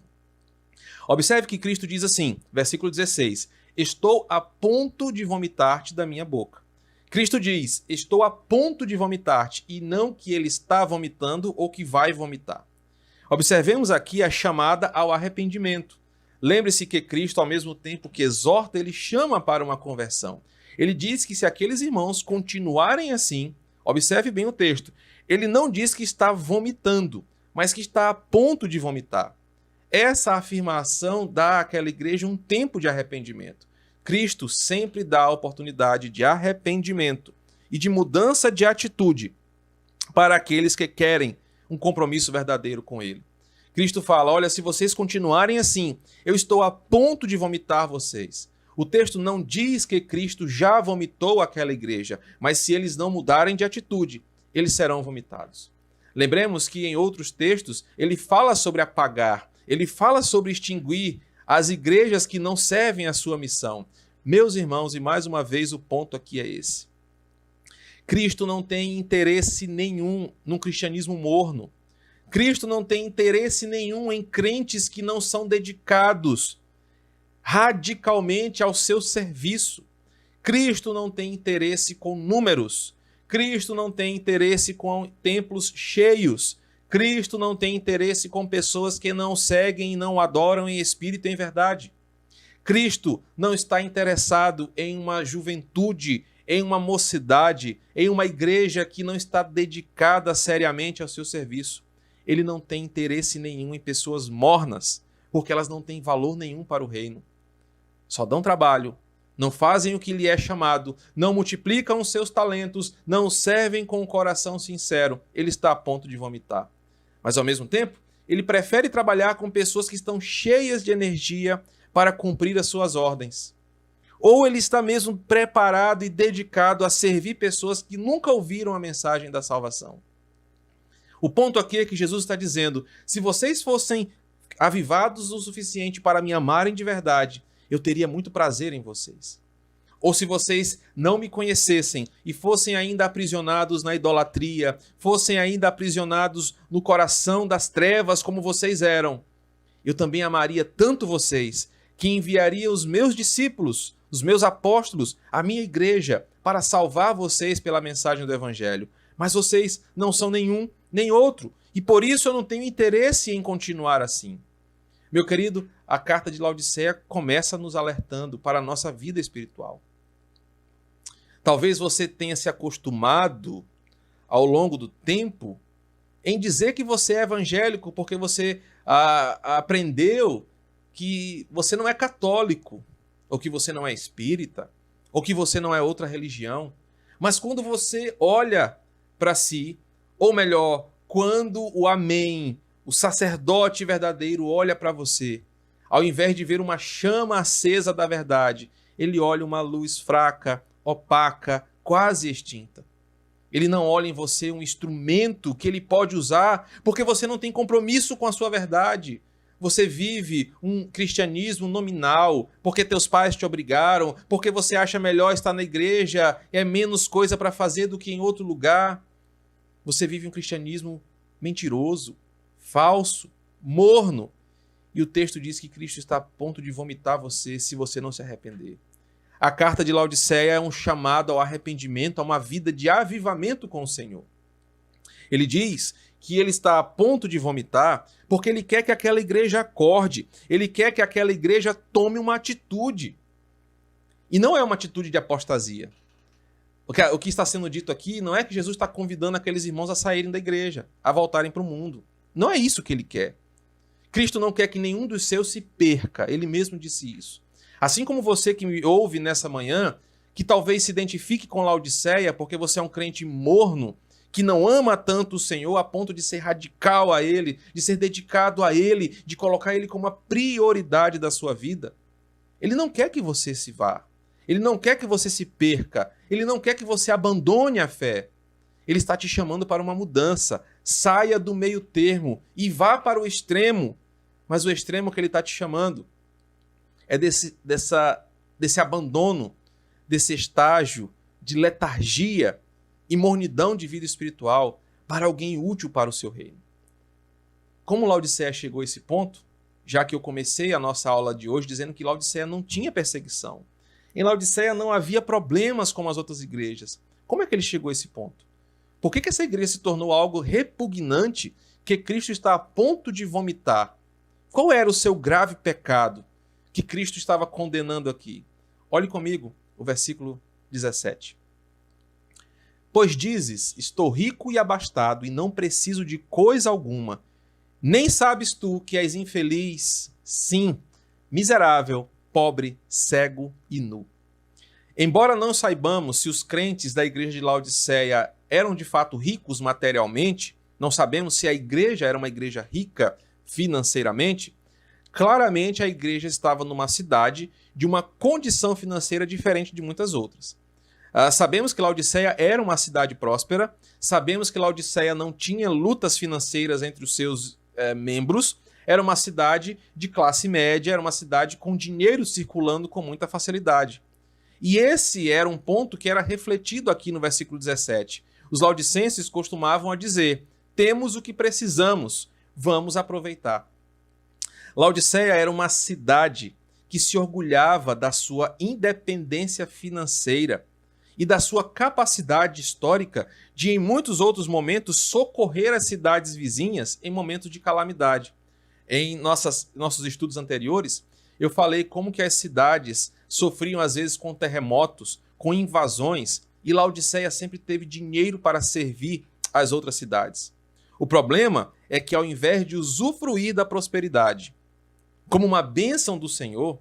Observe que Cristo diz assim, versículo 16, estou a ponto de vomitar-te da minha boca. Cristo diz, estou a ponto de vomitar-te, e não que ele está vomitando ou que vai vomitar. Observemos aqui a chamada ao arrependimento. Lembre-se que Cristo, ao mesmo tempo que exorta, ele chama para uma conversão. Ele diz que se aqueles irmãos continuarem assim, observe bem o texto, ele não diz que está vomitando, mas que está a ponto de vomitar. Essa afirmação dá àquela igreja um tempo de arrependimento. Cristo sempre dá a oportunidade de arrependimento e de mudança de atitude para aqueles que querem um compromisso verdadeiro com ele. Cristo fala, olha, se vocês continuarem assim, eu estou a ponto de vomitar vocês. O texto não diz que Cristo já vomitou aquela igreja, mas se eles não mudarem de atitude, eles serão vomitados. Lembremos que em outros textos ele fala sobre apagar, ele fala sobre extinguir as igrejas que não servem a sua missão. Meus irmãos, e mais uma vez o ponto aqui é esse. Cristo não tem interesse nenhum num cristianismo morno. Cristo não tem interesse nenhum em crentes que não são dedicados radicalmente ao seu serviço. Cristo não tem interesse com números. Cristo não tem interesse com templos cheios. Cristo não tem interesse com pessoas que não seguem e não adoram em espírito e em verdade. Cristo não está interessado em uma juventude, em uma mocidade, em uma igreja que não está dedicada seriamente ao seu serviço. Ele não tem interesse nenhum em pessoas mornas, porque elas não têm valor nenhum para o reino. Só dão trabalho, não fazem o que lhe é chamado, não multiplicam os seus talentos, não servem com o coração sincero. Ele está a ponto de vomitar. Mas, ao mesmo tempo, ele prefere trabalhar com pessoas que estão cheias de energia para cumprir as suas ordens. Ou ele está mesmo preparado e dedicado a servir pessoas que nunca ouviram a mensagem da salvação. O ponto aqui é que Jesus está dizendo: se vocês fossem avivados o suficiente para me amarem de verdade, eu teria muito prazer em vocês. Ou se vocês não me conhecessem e fossem ainda aprisionados na idolatria, fossem ainda aprisionados no coração das trevas como vocês eram, eu também amaria tanto vocês que enviaria os meus discípulos, os meus apóstolos, a minha igreja, para salvar vocês pela mensagem do Evangelho. Mas vocês não são nenhum nem outro, e por isso eu não tenho interesse em continuar assim. Meu querido, a carta de Laodiceia começa nos alertando para a nossa vida espiritual. Talvez você tenha se acostumado ao longo do tempo em dizer que você é evangélico porque você aprendeu que você não é católico, ou que você não é espírita, ou que você não é outra religião. Mas quando você olha para si, ou melhor, quando o Amém, o sacerdote verdadeiro, olha para você, ao invés de ver uma chama acesa da verdade, ele olha uma luz fraca, opaca, quase extinta. Ele não olha em você um instrumento que ele pode usar porque você não tem compromisso com a sua verdade. Você vive um cristianismo nominal, porque teus pais te obrigaram, porque você acha melhor estar na igreja, é menos coisa para fazer do que em outro lugar. Você vive um cristianismo mentiroso, falso, morno. E o texto diz que Cristo está a ponto de vomitar você se você não se arrepender. A carta de Laodiceia é um chamado ao arrependimento, a uma vida de avivamento com o Senhor. Ele diz que ele está a ponto de vomitar porque ele quer que aquela igreja acorde, ele quer que aquela igreja tome uma atitude. E não é uma atitude de apostasia. O que está sendo dito aqui não é que Jesus está convidando aqueles irmãos a saírem da igreja, a voltarem para o mundo. Não é isso que ele quer. Cristo não quer que nenhum dos seus se perca, ele mesmo disse isso. Assim como você que me ouve nessa manhã, que talvez se identifique com Laodiceia porque você é um crente morno, que não ama tanto o Senhor a ponto de ser radical a Ele, de ser dedicado a Ele, de colocar Ele como a prioridade da sua vida. Ele não quer que você se vá. Ele não quer que você se perca. Ele não quer que você abandone a fé. Ele está te chamando para uma mudança. Saia do meio termo e vá para o extremo. Mas o extremo que Ele está te chamando é desse abandono, desse estágio de letargia e mornidão de vida espiritual para alguém útil para o seu reino. Como Laodiceia chegou a esse ponto, já que eu comecei a nossa aula de hoje dizendo que Laodiceia não tinha perseguição. Em Laodiceia não havia problemas como as outras igrejas. Como é que ele chegou a esse ponto? Por que essa igreja se tornou algo repugnante que Cristo está a ponto de vomitar? Qual era o seu grave pecado que Cristo estava condenando aqui? Olhe comigo o versículo 17. Pois dizes, estou rico e abastado e não preciso de coisa alguma. Nem sabes tu que és infeliz, sim, miserável, pobre, cego e nu. Embora não saibamos se os crentes da igreja de Laodiceia eram de fato ricos materialmente, não sabemos se a igreja era uma igreja rica financeiramente, claramente a igreja estava numa cidade de uma condição financeira diferente de muitas outras. Sabemos que Laodiceia era uma cidade próspera, sabemos que Laodiceia não tinha lutas financeiras entre os seus membros, era uma cidade de classe média, era uma cidade com dinheiro circulando com muita facilidade. E esse era um ponto que era refletido aqui no versículo 17. Os laodicenses costumavam a dizer, temos o que precisamos, vamos aproveitar. Laodiceia era uma cidade que se orgulhava da sua independência financeira e da sua capacidade histórica de, em muitos outros momentos, socorrer as cidades vizinhas em momentos de calamidade. Em nossos estudos anteriores, eu falei como que as cidades sofriam às vezes com terremotos, com invasões, e Laodiceia sempre teve dinheiro para servir as outras cidades. O problema é que, ao invés de usufruir da prosperidade como uma bênção do Senhor,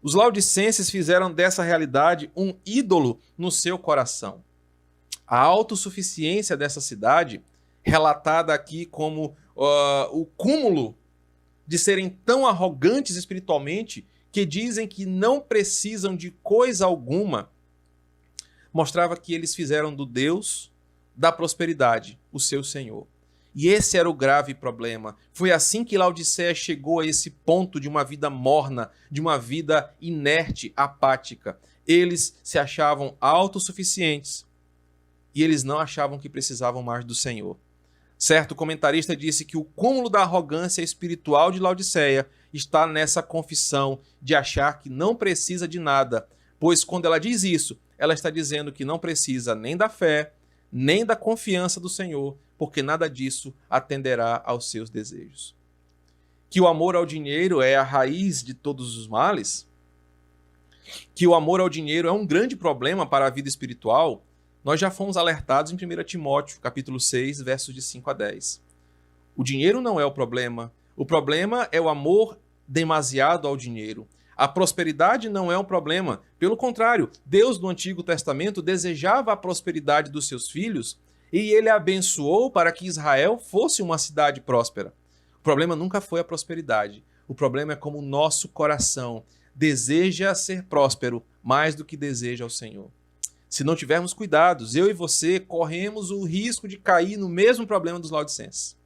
os laodicenses fizeram dessa realidade um ídolo no seu coração. A autossuficiência dessa cidade, relatada aqui como o cúmulo de serem tão arrogantes espiritualmente que dizem que não precisam de coisa alguma, mostrava que eles fizeram do Deus da prosperidade o seu Senhor. E esse era o grave problema. Foi assim que Laodiceia chegou a esse ponto de uma vida morna, de uma vida inerte, apática. Eles se achavam autossuficientes e eles não achavam que precisavam mais do Senhor. Certo comentarista disse que o cúmulo da arrogância espiritual de Laodiceia está nessa confissão de achar que não precisa de nada, pois quando ela diz isso, ela está dizendo que não precisa nem da fé, nem da confiança do Senhor, porque nada disso atenderá aos seus desejos. Que o amor ao dinheiro é a raiz de todos os males, que o amor ao dinheiro é um grande problema para a vida espiritual, nós já fomos alertados em 1 Timóteo, capítulo 6, versos de 5 a 10. O dinheiro não é o problema é o amor demasiado ao dinheiro. A prosperidade não é um problema, pelo contrário, Deus no Antigo Testamento desejava a prosperidade dos seus filhos e ele abençoou para que Israel fosse uma cidade próspera. O problema nunca foi a prosperidade, o problema é como o nosso coração deseja ser próspero mais do que deseja o Senhor. Se não tivermos cuidados, eu e você corremos o risco de cair no mesmo problema dos laodicenses.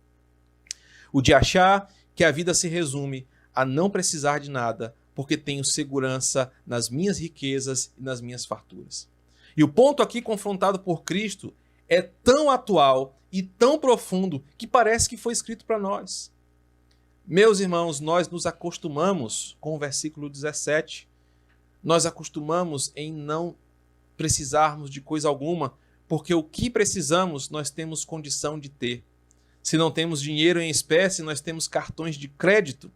O de achar que a vida se resume a não precisar de nada, porque tenho segurança nas minhas riquezas e nas minhas farturas. E o ponto aqui confrontado por Cristo é tão atual e tão profundo que parece que foi escrito para nós. Meus irmãos, nós nos acostumamos com o versículo 17. Nós acostumamos em não precisarmos de coisa alguma, porque o que precisamos nós temos condição de ter. Se não temos dinheiro em espécie, nós temos cartões de crédito.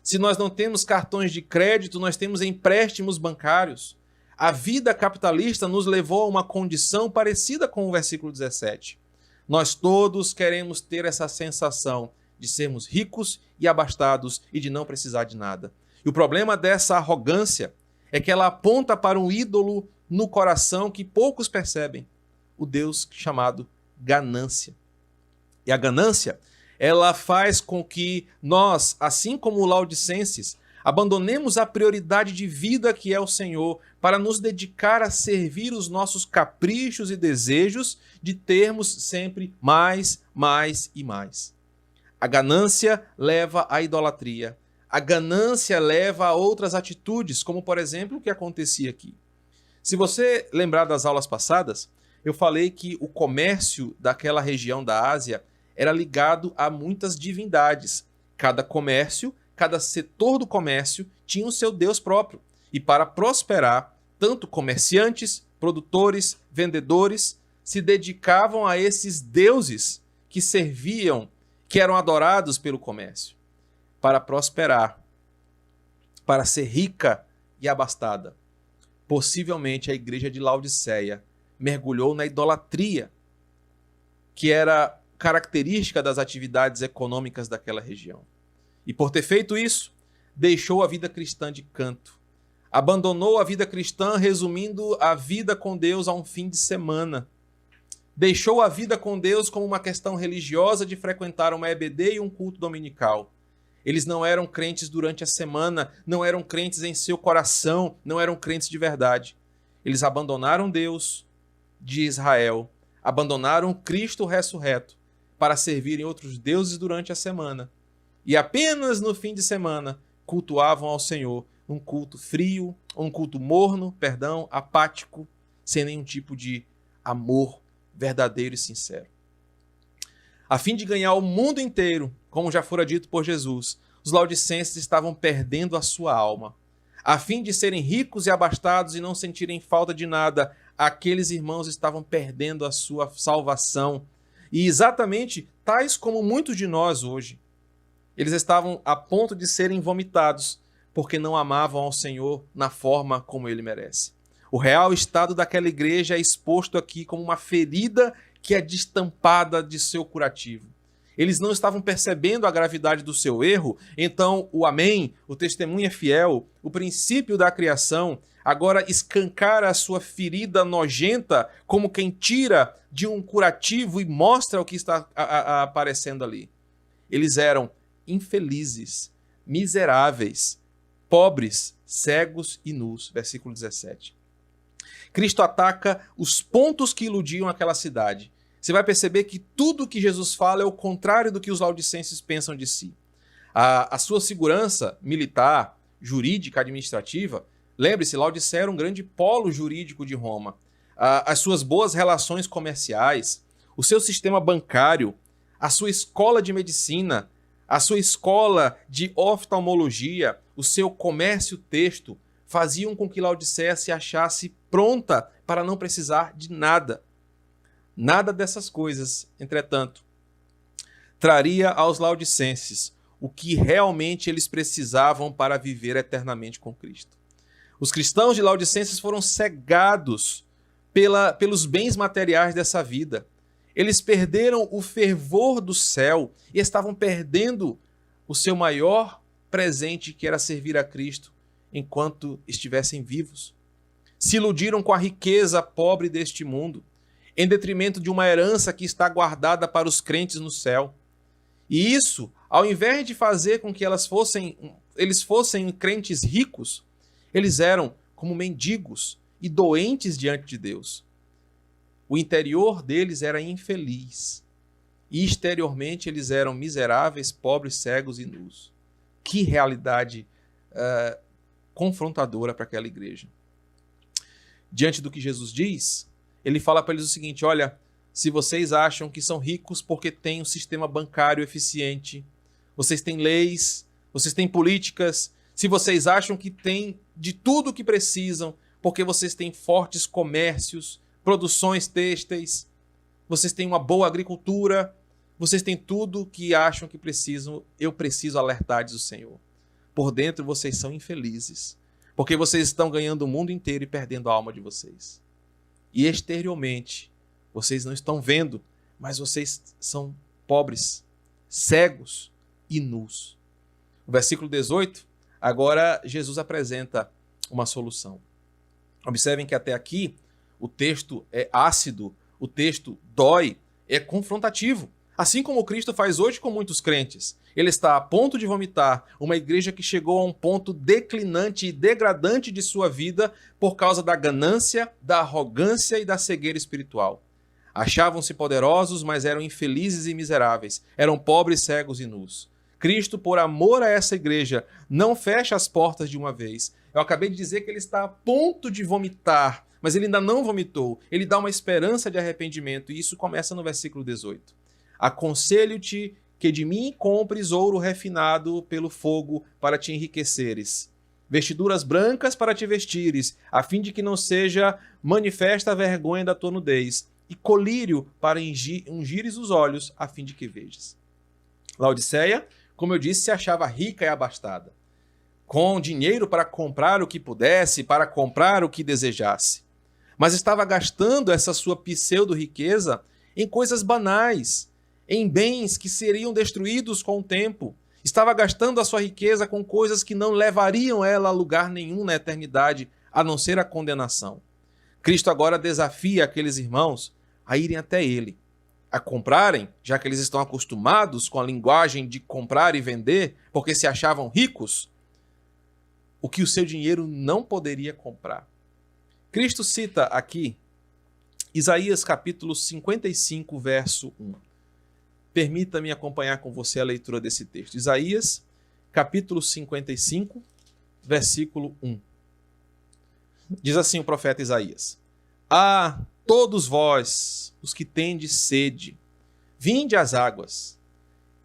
Se nós não temos cartões de crédito, nós temos empréstimos bancários. A vida capitalista nos levou a uma condição parecida com o versículo 17. Nós todos queremos ter essa sensação de sermos ricos e abastados e de não precisar de nada. E o problema dessa arrogância é que ela aponta para um ídolo no coração que poucos percebem, o Deus chamado ganância. E a ganância, ela faz com que nós, assim como laodicenses, abandonemos a prioridade de vida que é o Senhor para nos dedicar a servir os nossos caprichos e desejos de termos sempre mais, mais e mais. A ganância leva à idolatria. A ganância leva a outras atitudes, como por exemplo o que acontecia aqui. Se você lembrar das aulas passadas, eu falei que o comércio daquela região da Ásia era ligado a muitas divindades. Cada comércio, cada setor do comércio tinha o seu Deus próprio. E para prosperar, tanto comerciantes, produtores, vendedores se dedicavam a esses deuses que serviam, que eram adorados pelo comércio. Para prosperar, para ser rica e abastada. Possivelmente a igreja de Laodiceia mergulhou na idolatria, que era característica das atividades econômicas daquela região. E por ter feito isso, deixou a vida cristã de canto. Abandonou a vida cristã, resumindo a vida com Deus a um fim de semana. Deixou a vida com Deus como uma questão religiosa de frequentar uma EBD e um culto dominical. Eles não eram crentes durante a semana, não eram crentes em seu coração, não eram crentes de verdade. Eles abandonaram Deus de Israel, abandonaram Cristo ressurreto para servirem outros deuses durante a semana. E apenas no fim de semana cultuavam ao Senhor um culto frio, um culto morno, apático, sem nenhum tipo de amor verdadeiro e sincero. A fim de ganhar o mundo inteiro, como já fora dito por Jesus, os laodicenses estavam perdendo a sua alma. A fim de serem ricos e abastados e não sentirem falta de nada, aqueles irmãos estavam perdendo a sua salvação. E exatamente tais como muitos de nós hoje. Eles estavam a ponto de serem vomitados, porque não amavam ao Senhor na forma como ele merece. O real estado daquela igreja é exposto aqui como uma ferida que é destampada de seu curativo. Eles não estavam percebendo a gravidade do seu erro, então o amém, o testemunho é fiel, o princípio da criação, agora escancara a sua ferida nojenta como quem tira de um curativo e mostra o que está aparecendo ali. Eles eram infelizes, miseráveis, pobres, cegos e nus. Versículo 17. Cristo ataca os pontos que iludiam aquela cidade. você vai perceber que tudo que Jesus fala é o contrário do que os laodicenses pensam de si. A sua segurança militar, jurídica, administrativa, lembre-se, Laodiceia era um grande polo jurídico de Roma. As suas boas relações comerciais, o seu sistema bancário, a sua escola de medicina, a sua escola de oftalmologia, o seu comércio texto, faziam com que Laodiceia se achasse pronta para não precisar de nada. Nada dessas coisas, entretanto, traria aos laodicenses o que realmente eles precisavam para viver eternamente com Cristo. Os cristãos de Laodicenses foram cegados pelos bens materiais dessa vida. Eles perderam o fervor do céu e estavam perdendo o seu maior presente, que era servir a Cristo enquanto estivessem vivos. Se iludiram com a riqueza pobre deste mundo, em detrimento de uma herança que está guardada para os crentes no céu. E isso, ao invés de fazer com que eles fossem crentes ricos, eles eram como mendigos e doentes diante de Deus. O interior deles era infeliz. E exteriormente eles eram miseráveis, pobres, cegos e nus. Que realidade confrontadora para aquela igreja. Diante do que Jesus diz, ele fala para eles o seguinte: olha, se vocês acham que são ricos porque têm um sistema bancário eficiente, vocês têm leis, vocês têm políticas, se vocês acham que têm de tudo o que precisam porque vocês têm fortes comércios, produções têxteis, vocês têm uma boa agricultura, vocês têm tudo o que acham que precisam, eu preciso alertar, diz o Senhor. Por dentro vocês são infelizes, porque vocês estão ganhando o mundo inteiro e perdendo a alma de vocês. E exteriormente, vocês não estão vendo, mas vocês são pobres, cegos e nus. No versículo 18, agora Jesus apresenta uma solução. Observem que até aqui o texto é ácido, o texto dói, é confrontativo. Assim como Cristo faz hoje com muitos crentes. Ele está a ponto de vomitar uma igreja que chegou a um ponto declinante e degradante de sua vida por causa da ganância, da arrogância e da cegueira espiritual. Achavam-se poderosos, mas eram infelizes e miseráveis. Eram pobres, cegos e nus. Cristo, por amor a essa igreja, não fecha as portas de uma vez. Eu acabei de dizer que ele está a ponto de vomitar, mas ele ainda não vomitou. Ele dá uma esperança de arrependimento, e isso começa no versículo 18. Aconselho-te que de mim compres ouro refinado pelo fogo para te enriqueceres, vestiduras brancas para te vestires, a fim de que não seja manifesta a vergonha da tua nudez, e colírio para ungires os olhos, a fim de que vejas. Laodiceia, como eu disse, se achava rica e abastada, com dinheiro para comprar o que pudesse, para comprar o que desejasse, mas estava gastando essa sua pseudo-riqueza em coisas banais, em bens que seriam destruídos com o tempo. Estava gastando a sua riqueza com coisas que não levariam ela a lugar nenhum na eternidade, a não ser a condenação. Cristo agora desafia aqueles irmãos a irem até ele, a comprarem, já que eles estão acostumados com a linguagem de comprar e vender, porque se achavam ricos, o que o seu dinheiro não poderia comprar. Cristo cita aqui Isaías capítulo 55, verso 1. Permita-me acompanhar com você a leitura desse texto. Isaías, capítulo 55, versículo 1. Diz assim o profeta Isaías: Ah, todos vós, os que tendes sede, vinde às águas.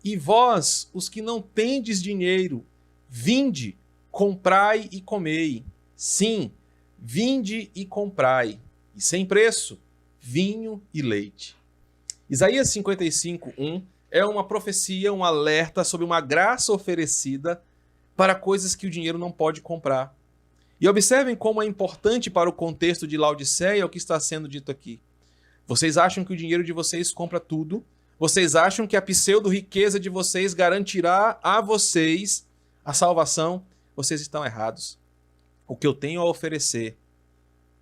E vós, os que não tendes dinheiro, vinde, comprai e comei. Sim, vinde e comprai, e sem preço, vinho e leite. Isaías 55, 1 é uma profecia, um alerta sobre uma graça oferecida para coisas que o dinheiro não pode comprar. E observem como é importante para o contexto de Laodiceia o que está sendo dito aqui. Vocês acham que o dinheiro de vocês compra tudo? Vocês acham que a pseudo-riqueza de vocês garantirá a vocês a salvação? Vocês estão errados. O que eu tenho a oferecer,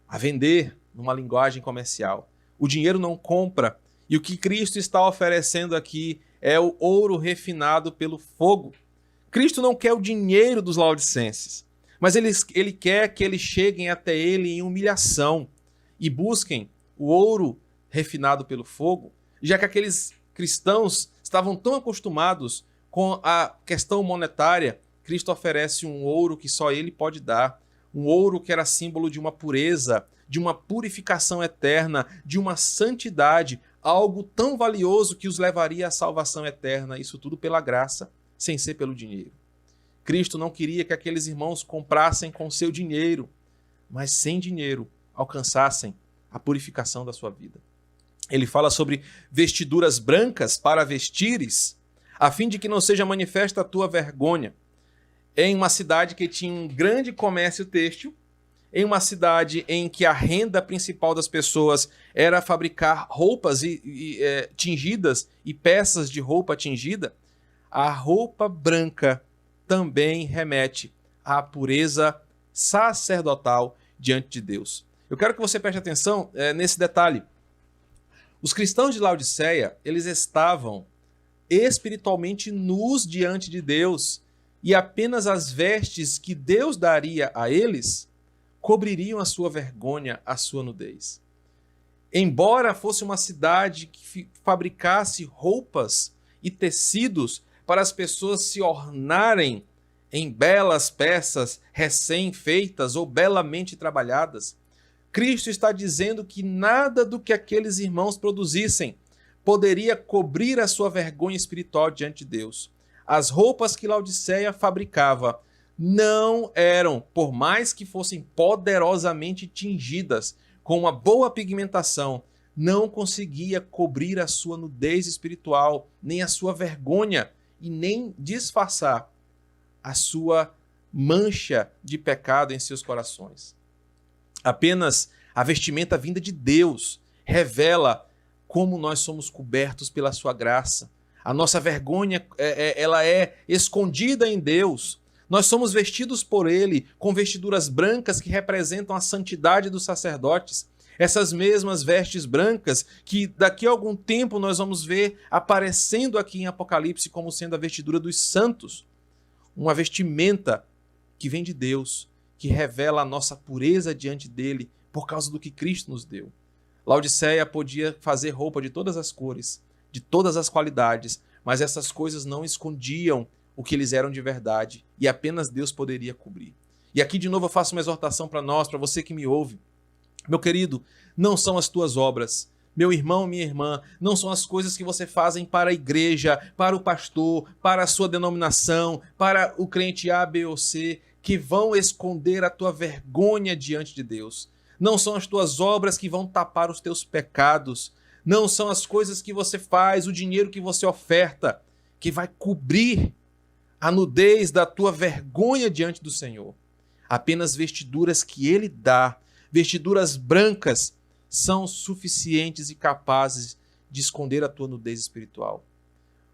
a vender numa linguagem comercial, o dinheiro não compra. E o que Cristo está oferecendo aqui é o ouro refinado pelo fogo. Cristo não quer o dinheiro dos laodicenses, mas ele quer que eles cheguem até ele em humilhação e busquem o ouro refinado pelo fogo, já que aqueles cristãos estavam tão acostumados com a questão monetária. Cristo oferece um ouro que só ele pode dar, um ouro que era símbolo de uma pureza, de uma purificação eterna, de uma santidade, algo tão valioso que os levaria à salvação eterna, isso tudo pela graça, sem ser pelo dinheiro. Cristo não queria que aqueles irmãos comprassem com seu dinheiro, mas sem dinheiro alcançassem a purificação da sua vida. Ele fala sobre vestiduras brancas para vestires, a fim de que não seja manifesta a tua vergonha. Em uma cidade que tinha um grande comércio têxtil, em uma cidade em que a renda principal das pessoas era fabricar roupas tingidas e peças de roupa tingida, a roupa branca também remete à pureza sacerdotal diante de Deus. Eu quero que você preste atenção nesse detalhe. Os cristãos de Laodiceia, eles estavam espiritualmente nus diante de Deus, e apenas as vestes que Deus daria a eles cobririam a sua vergonha, a sua nudez. Embora fosse uma cidade que fabricasse roupas e tecidos para as pessoas se ornarem em belas peças recém-feitas ou belamente trabalhadas, Cristo está dizendo que nada do que aqueles irmãos produzissem poderia cobrir a sua vergonha espiritual diante de Deus. As roupas que Laodiceia fabricava não eram, por mais que fossem poderosamente tingidas, com uma boa pigmentação, não conseguia cobrir a sua nudez espiritual, nem a sua vergonha, e nem disfarçar a sua mancha de pecado em seus corações. Apenas a vestimenta vinda de Deus revela como nós somos cobertos pela sua graça. A nossa vergonha ela é escondida em Deus. Nós somos vestidos por Ele com vestiduras brancas que representam a santidade dos sacerdotes. Essas mesmas vestes brancas que daqui a algum tempo nós vamos ver aparecendo aqui em Apocalipse como sendo a vestidura dos santos. Uma vestimenta que vem de Deus, que revela a nossa pureza diante dele por causa do que Cristo nos deu. Laodiceia podia fazer roupa de todas as cores, de todas as qualidades, mas essas coisas não escondiam o que eles eram de verdade, e apenas Deus poderia cobrir. E aqui de novo eu faço uma exortação para nós, para você que me ouve. Meu querido, não são as tuas obras, meu irmão, minha irmã, não são as coisas que você fazem para a igreja, para o pastor, para a sua denominação, para o crente A, B ou C, que vão esconder a tua vergonha diante de Deus. Não são as tuas obras que vão tapar os teus pecados. Não são as coisas que você faz, o dinheiro que você oferta, que vai cobrir a nudez da tua vergonha diante do Senhor. Apenas vestiduras que Ele dá, vestiduras brancas, são suficientes e capazes de esconder a tua nudez espiritual.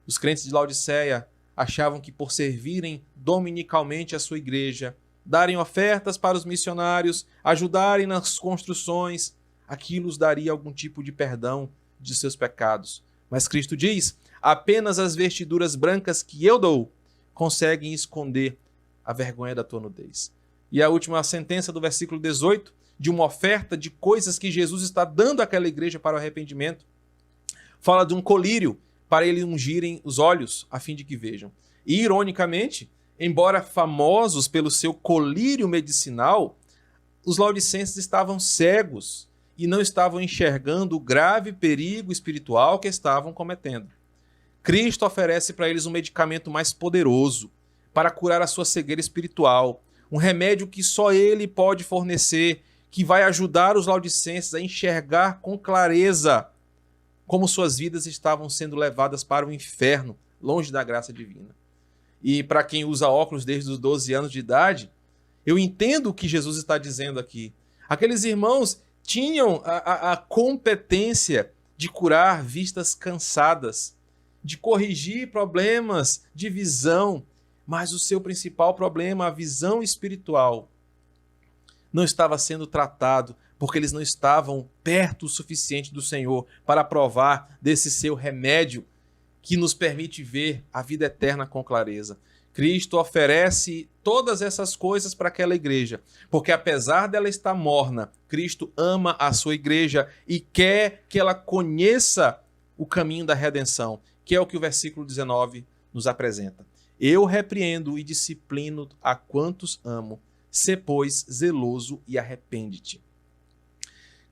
Os crentes de Laodiceia achavam que por servirem dominicalmente a sua igreja, darem ofertas para os missionários, ajudarem nas construções, aquilo os daria algum tipo de perdão de seus pecados. Mas Cristo diz, apenas as vestiduras brancas que eu dou conseguem esconder a vergonha da tua nudez. E a última sentença do versículo 18, de uma oferta de coisas que Jesus está dando àquela igreja para o arrependimento, fala de um colírio para eles ungirem os olhos, a fim de que vejam. E, ironicamente, embora famosos pelo seu colírio medicinal, os laodicenses estavam cegos e não estavam enxergando o grave perigo espiritual que estavam cometendo. Cristo oferece para eles um medicamento mais poderoso para curar a sua cegueira espiritual, um remédio que só Ele pode fornecer, que vai ajudar os laodicenses a enxergar com clareza como suas vidas estavam sendo levadas para o inferno, longe da graça divina. E para quem usa óculos desde os 12 anos de idade, eu entendo o que Jesus está dizendo aqui. Aqueles irmãos tinham a competência de curar vistas cansadas, de corrigir problemas de visão, mas o seu principal problema, a visão espiritual, não estava sendo tratado porque eles não estavam perto o suficiente do Senhor para provar desse seu remédio que nos permite ver a vida eterna com clareza. Cristo oferece todas essas coisas para aquela igreja, porque apesar dela estar morna, Cristo ama a sua igreja e quer que ela conheça o caminho da redenção, que é o que o versículo 19 nos apresenta. Eu repreendo e disciplino a quantos amo. Sê, pois, zeloso e arrepende-te.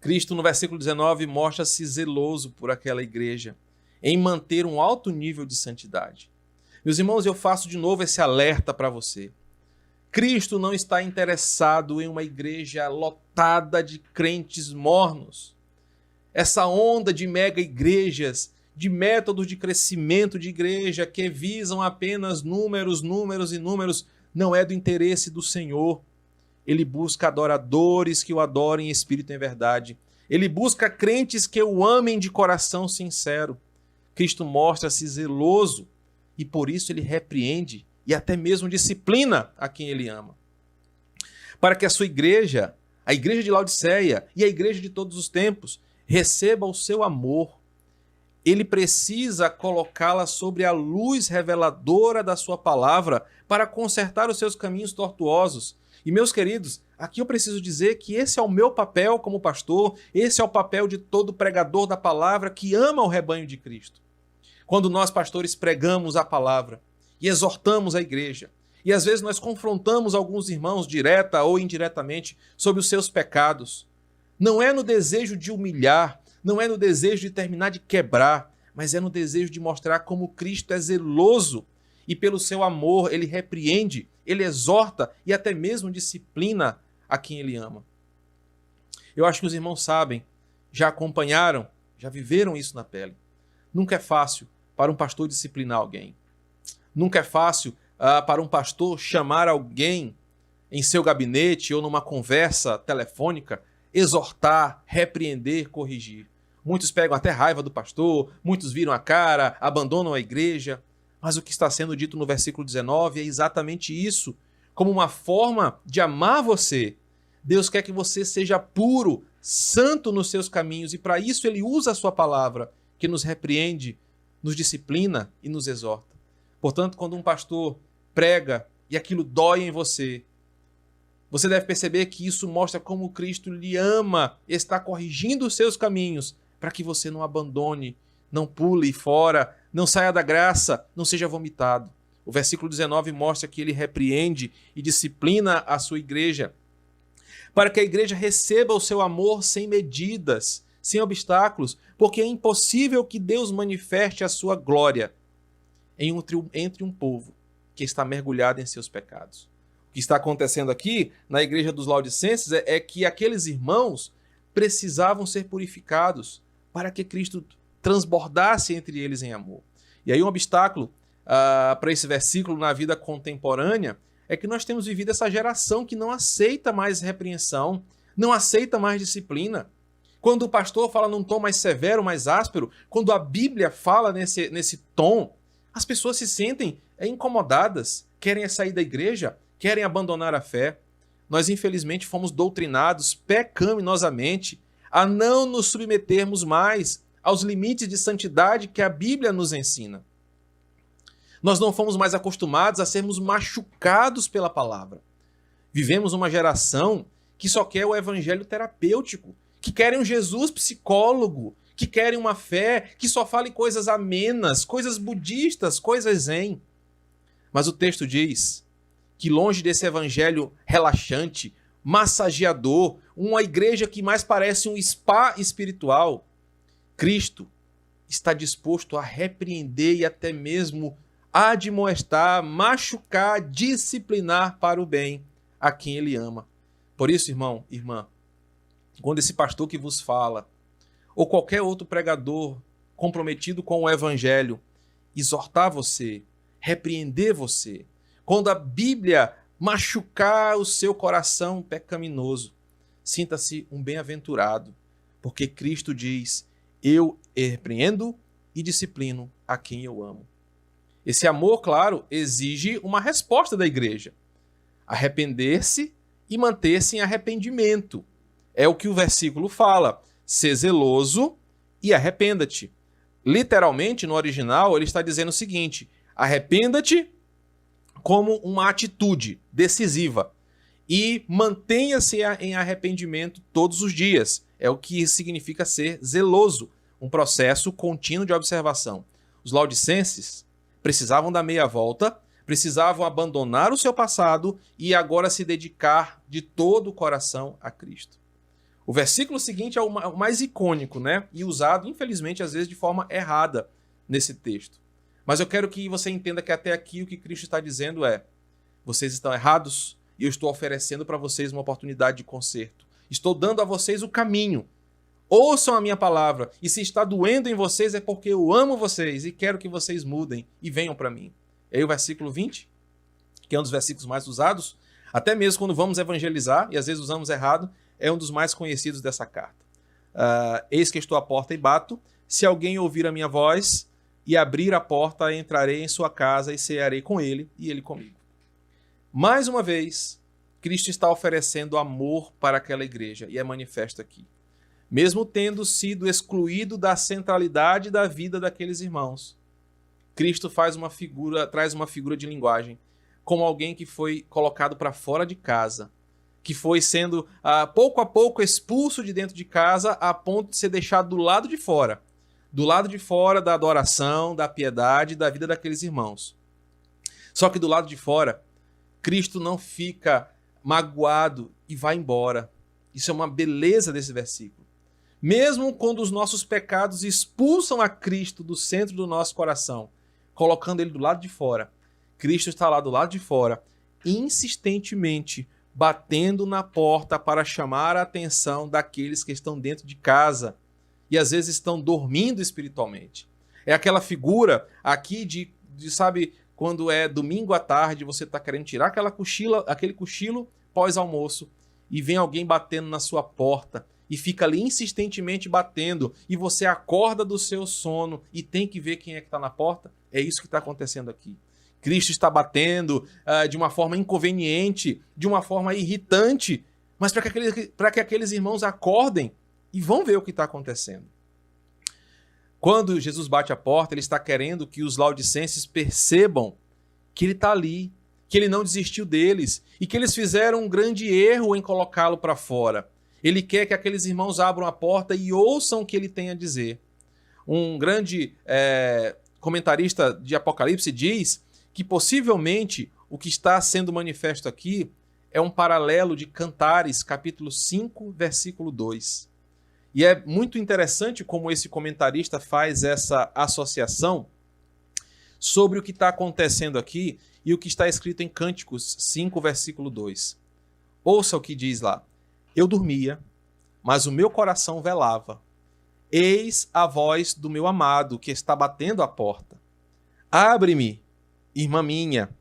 Cristo, no versículo 19, mostra-se zeloso por aquela igreja, em manter um alto nível de santidade. Meus irmãos, eu faço de novo esse alerta para você. Cristo não está interessado em uma igreja lotada de crentes mornos. Essa onda de mega igrejas, de métodos de crescimento de igreja que visam apenas números, números e números, não é do interesse do Senhor. Ele busca adoradores que o adorem em espírito e em verdade. Ele busca crentes que o amem de coração sincero. Cristo mostra-se zeloso e por isso ele repreende e até mesmo disciplina a quem ele ama. Para que a sua igreja, a igreja de Laodiceia e a igreja de todos os tempos, receba o seu amor, ele precisa colocá-la sobre a luz reveladora da sua palavra para consertar os seus caminhos tortuosos. E, meus queridos, aqui eu preciso dizer que esse é o meu papel como pastor, esse é o papel de todo pregador da palavra que ama o rebanho de Cristo. Quando nós, pastores, pregamos a palavra e exortamos a igreja, e às vezes nós confrontamos alguns irmãos direta ou indiretamente sobre os seus pecados, não é no desejo de humilhar, não é no desejo de terminar de quebrar, mas é no desejo de mostrar como Cristo é zeloso e pelo seu amor ele repreende, ele exorta e até mesmo disciplina a quem ele ama. Eu acho que os irmãos sabem, já acompanharam, já viveram isso na pele. Nunca é fácil para um pastor disciplinar alguém. Nunca é fácil para um pastor chamar alguém em seu gabinete ou numa conversa telefônica, exortar, repreender, corrigir. Muitos pegam até raiva do pastor, muitos viram a cara, abandonam a igreja. Mas o que está sendo dito no versículo 19 é exatamente isso. Como uma forma de amar você, Deus quer que você seja puro, santo nos seus caminhos, e para isso ele usa a sua palavra, que nos repreende, nos disciplina e nos exorta. Portanto, quando um pastor prega e aquilo dói em você, você deve perceber que isso mostra como Cristo lhe ama, está corrigindo os seus caminhos, para que você não abandone, não pule fora, não saia da graça, não seja vomitado. O versículo 19 mostra que ele repreende e disciplina a sua igreja, para que a igreja receba o seu amor sem medidas, sem obstáculos, porque é impossível que Deus manifeste a sua glória entre um povo que está mergulhado em seus pecados. O que está acontecendo aqui na igreja dos Laodicenses é que aqueles irmãos precisavam ser purificados para que Cristo transbordasse entre eles em amor. E aí um obstáculo para esse versículo na vida contemporânea é que nós temos vivido essa geração que não aceita mais repreensão, não aceita mais disciplina. Quando o pastor fala num tom mais severo, mais áspero, quando a Bíblia fala nesse tom, as pessoas se sentem incomodadas, querem sair da igreja, querem abandonar a fé. Nós, infelizmente, fomos doutrinados pecaminosamente a não nos submetermos mais aos limites de santidade que a Bíblia nos ensina. Nós não fomos mais acostumados a sermos machucados pela palavra. Vivemos uma geração que só quer o evangelho terapêutico, que querem um Jesus psicólogo, que querem uma fé que só fale coisas amenas, coisas budistas, coisas zen. Mas o texto diz que longe desse evangelho relaxante, massageador, uma igreja que mais parece um spa espiritual, Cristo está disposto a repreender e até mesmo admoestar, machucar, disciplinar para o bem a quem ele ama. Por isso, irmão, irmã, quando esse pastor que vos fala, ou qualquer outro pregador comprometido com o evangelho, exortar você, repreender você, quando a Bíblia machucar o seu coração pecaminoso, sinta-se um bem-aventurado, porque Cristo diz: eu repreendo e disciplino a quem eu amo. Esse amor, claro, exige uma resposta da igreja. Arrepender-se e manter-se em arrependimento. É o que o versículo fala. Sê zeloso e arrependa-te. Literalmente, no original, ele está dizendo o seguinte: arrependa-te como uma atitude decisiva e mantenha-se em arrependimento todos os dias. É o que significa ser zeloso. um processo contínuo de observação. Os laodicenses precisavam dar meia volta, precisavam abandonar o seu passado e agora se dedicar de todo o coração a Cristo. O versículo seguinte é o mais icônico, né? E usado, infelizmente, às vezes de forma errada nesse texto. Mas eu quero que você entenda que até aqui o que Cristo está dizendo é: vocês estão errados e eu estou oferecendo para vocês uma oportunidade de conserto. Estou dando a vocês o caminho. Ouçam a minha palavra. E se está doendo em vocês é porque eu amo vocês e quero que vocês mudem e venham para mim. E aí o versículo 20, que é um dos versículos mais usados, até mesmo quando vamos evangelizar, e às vezes usamos errado, é um dos mais conhecidos dessa carta. Eis que estou à porta e bato. Se alguém ouvir a minha voz e abrir a porta, entrarei em sua casa e cearei com ele e ele comigo. Mais uma vez, Cristo está oferecendo amor para aquela igreja e é manifesto aqui. Mesmo tendo sido excluído da centralidade da vida daqueles irmãos, Cristo traz uma figura de linguagem como alguém que foi colocado para fora de casa, que foi sendo pouco a pouco expulso de dentro de casa a ponto de ser deixado do lado de fora da adoração, da piedade, da vida daqueles irmãos. Só que do lado de fora, Cristo não fica magoado e vai embora. Isso é uma beleza desse versículo. Mesmo quando os nossos pecados expulsam a Cristo do centro do nosso coração, colocando ele do lado de fora, Cristo está lá do lado de fora, insistentemente batendo na porta para chamar a atenção daqueles que estão dentro de casa e às vezes estão dormindo espiritualmente. É aquela figura aqui de sabe, quando é domingo à tarde, você está querendo tirar aquele cochilo pós-almoço e vem alguém batendo na sua porta e fica ali insistentemente batendo e você acorda do seu sono e tem que ver quem é que está na porta. É isso que está acontecendo aqui. Cristo está batendo de uma forma inconveniente, de uma forma irritante, mas para que aqueles irmãos acordem e vão ver o que está acontecendo. Quando Jesus bate a porta, ele está querendo que os laodicenses percebam que ele está ali, que ele não desistiu deles e que eles fizeram um grande erro em colocá-lo para fora. Ele quer que aqueles irmãos abram a porta e ouçam o que ele tem a dizer. Um grande comentarista de Apocalipse diz que possivelmente o que está sendo manifesto aqui é um paralelo de Cantares, capítulo 5, versículo 2. E é muito interessante como esse comentarista faz essa associação sobre o que está acontecendo aqui e o que está escrito em Cânticos 5, versículo 2. Ouça o que diz lá. Eu dormia, mas o meu coração velava. Eis a voz do meu amado que está batendo à porta. Abre-me, irmã minha,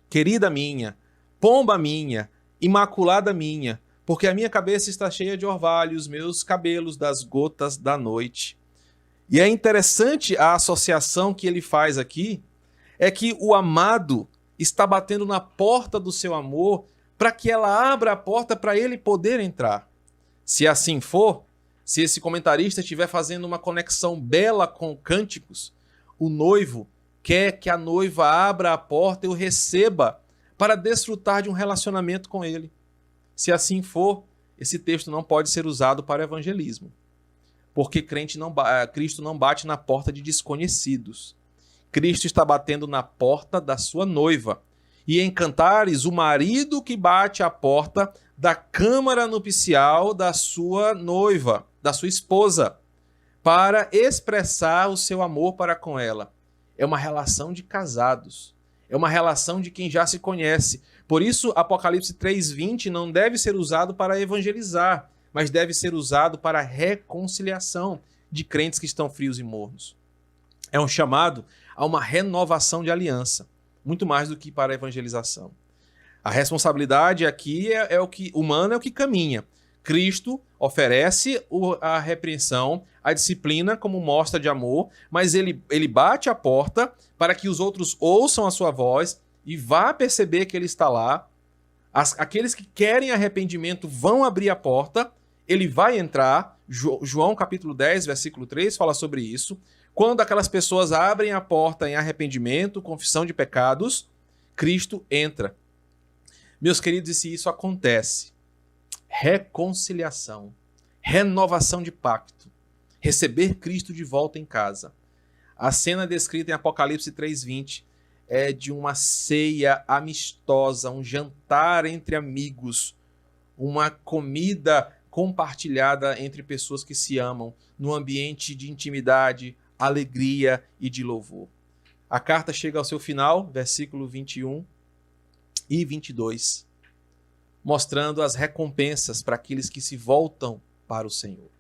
querida minha, pomba minha, imaculada minha, porque a minha cabeça está cheia de orvalho, os meus cabelos das gotas da noite. E é interessante a associação que ele faz aqui, é que o amado está batendo na porta do seu amor para que ela abra a porta para ele poder entrar. Se assim for, se esse comentarista estiver fazendo uma conexão bela com Cânticos, o noivo quer que a noiva abra a porta e o receba para desfrutar de um relacionamento com ele. Se assim for, esse texto não pode ser usado para evangelismo, porque Cristo não bate na porta de desconhecidos. Cristo está batendo na porta da sua noiva. E em Cantares, o marido que bate à porta da câmara nupcial da sua noiva, da sua esposa, para expressar o seu amor para com ela. É uma relação de casados. É uma relação de quem já se conhece. Por isso, Apocalipse 3:20 não deve ser usado para evangelizar, mas deve ser usado para a reconciliação de crentes que estão frios e mornos. É um chamado a uma renovação de aliança, muito mais do que para a evangelização. A responsabilidade aqui é o que humana, é o que caminha. Cristo oferece a repreensão, a disciplina como mostra de amor, mas ele bate a porta para que os outros ouçam a sua voz e vá perceber que ele está lá. Aqueles que querem arrependimento vão abrir a porta, ele vai entrar. João capítulo 10, versículo 3 fala sobre isso. Quando aquelas pessoas abrem a porta em arrependimento, confissão de pecados, Cristo entra. Meus queridos, e se isso acontece, reconciliação, renovação de pacto, receber Cristo de volta em casa. A cena descrita em Apocalipse 3:20 é de uma ceia amistosa, um jantar entre amigos, uma comida compartilhada entre pessoas que se amam, num ambiente de intimidade, alegria e de louvor. A carta chega ao seu final, versículo 21 e 22, mostrando as recompensas para aqueles que se voltam para o Senhor.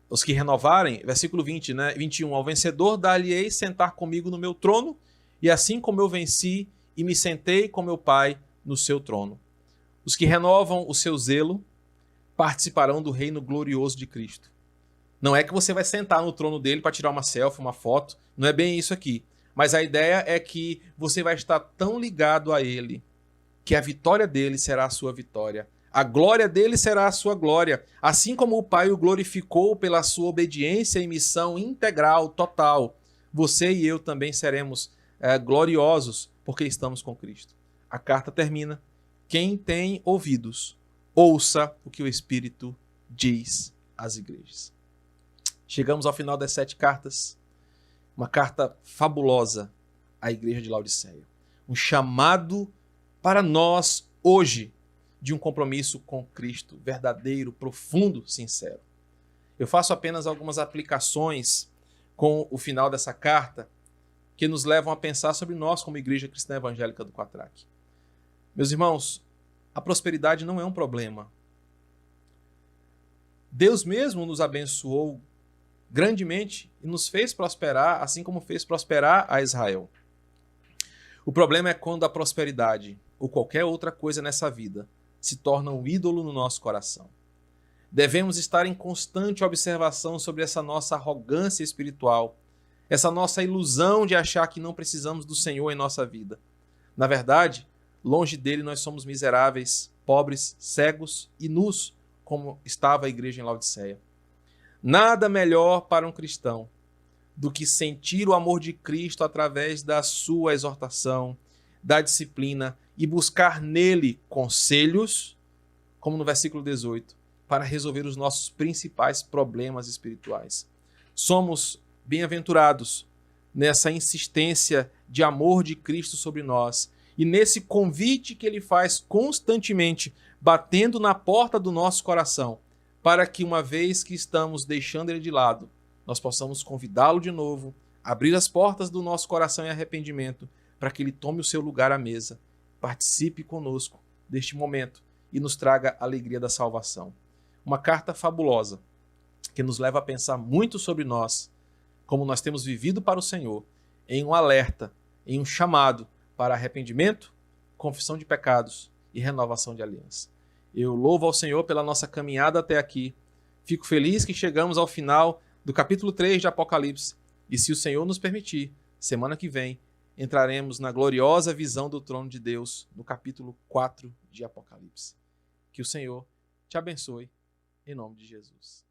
Os que renovarem, versículo 21, ao vencedor dar-lhe-ei sentar comigo no meu trono, e assim como eu venci e me sentei com meu Pai no seu trono. Os que renovam o seu zelo participarão do reino glorioso de Cristo. Não é que você vai sentar no trono dele para tirar uma selfie, uma foto, não é bem isso aqui. Mas a ideia é que você vai estar tão ligado a ele que a vitória dele será a sua vitória. A glória dele será a sua glória. Assim como o Pai o glorificou pela sua obediência e missão integral, total, você e eu também seremos gloriosos porque estamos com Cristo. A carta termina. Quem tem ouvidos, ouça o que o Espírito diz às igrejas. Chegamos ao final das 7 cartas. Uma carta fabulosa à igreja de Laodiceia. Um chamado para nós hoje de um compromisso com Cristo, verdadeiro, profundo, sincero. Eu faço apenas algumas aplicações com o final dessa carta que nos levam a pensar sobre nós como Igreja Cristã Evangélica do Quatraque. Meus irmãos, a prosperidade não é um problema. Deus mesmo nos abençoou grandemente e nos fez prosperar, assim como fez prosperar a Israel. O problema é quando a prosperidade ou qualquer outra coisa nessa vida se torna um ídolo no nosso coração. Devemos estar em constante observação sobre essa nossa arrogância espiritual, essa nossa ilusão de achar que não precisamos do Senhor em nossa vida. Na verdade, longe dele nós somos miseráveis, pobres, cegos e nus, como estava a igreja em Laodiceia. Nada melhor para um cristão do que sentir o amor de Cristo através da sua exortação, da disciplina e buscar nele conselhos, como no versículo 18, para resolver os nossos principais problemas espirituais. Somos bem-aventurados nessa insistência de amor de Cristo sobre nós e nesse convite que ele faz constantemente, batendo na porta do nosso coração, para que uma vez que estamos deixando ele de lado, nós possamos convidá-lo de novo, abrir as portas do nosso coração em arrependimento, para que ele tome o seu lugar à mesa, participe conosco deste momento e nos traga a alegria da salvação. Uma carta fabulosa que nos leva a pensar muito sobre nós, como nós temos vivido para o Senhor, em um alerta, em um chamado para arrependimento, confissão de pecados e renovação de aliança. Eu louvo ao Senhor pela nossa caminhada até aqui. Fico feliz que chegamos ao final do capítulo 3 de Apocalipse. E se o Senhor nos permitir, semana que vem, entraremos na gloriosa visão do trono de Deus, no capítulo 4 de Apocalipse. Que o Senhor te abençoe, em nome de Jesus.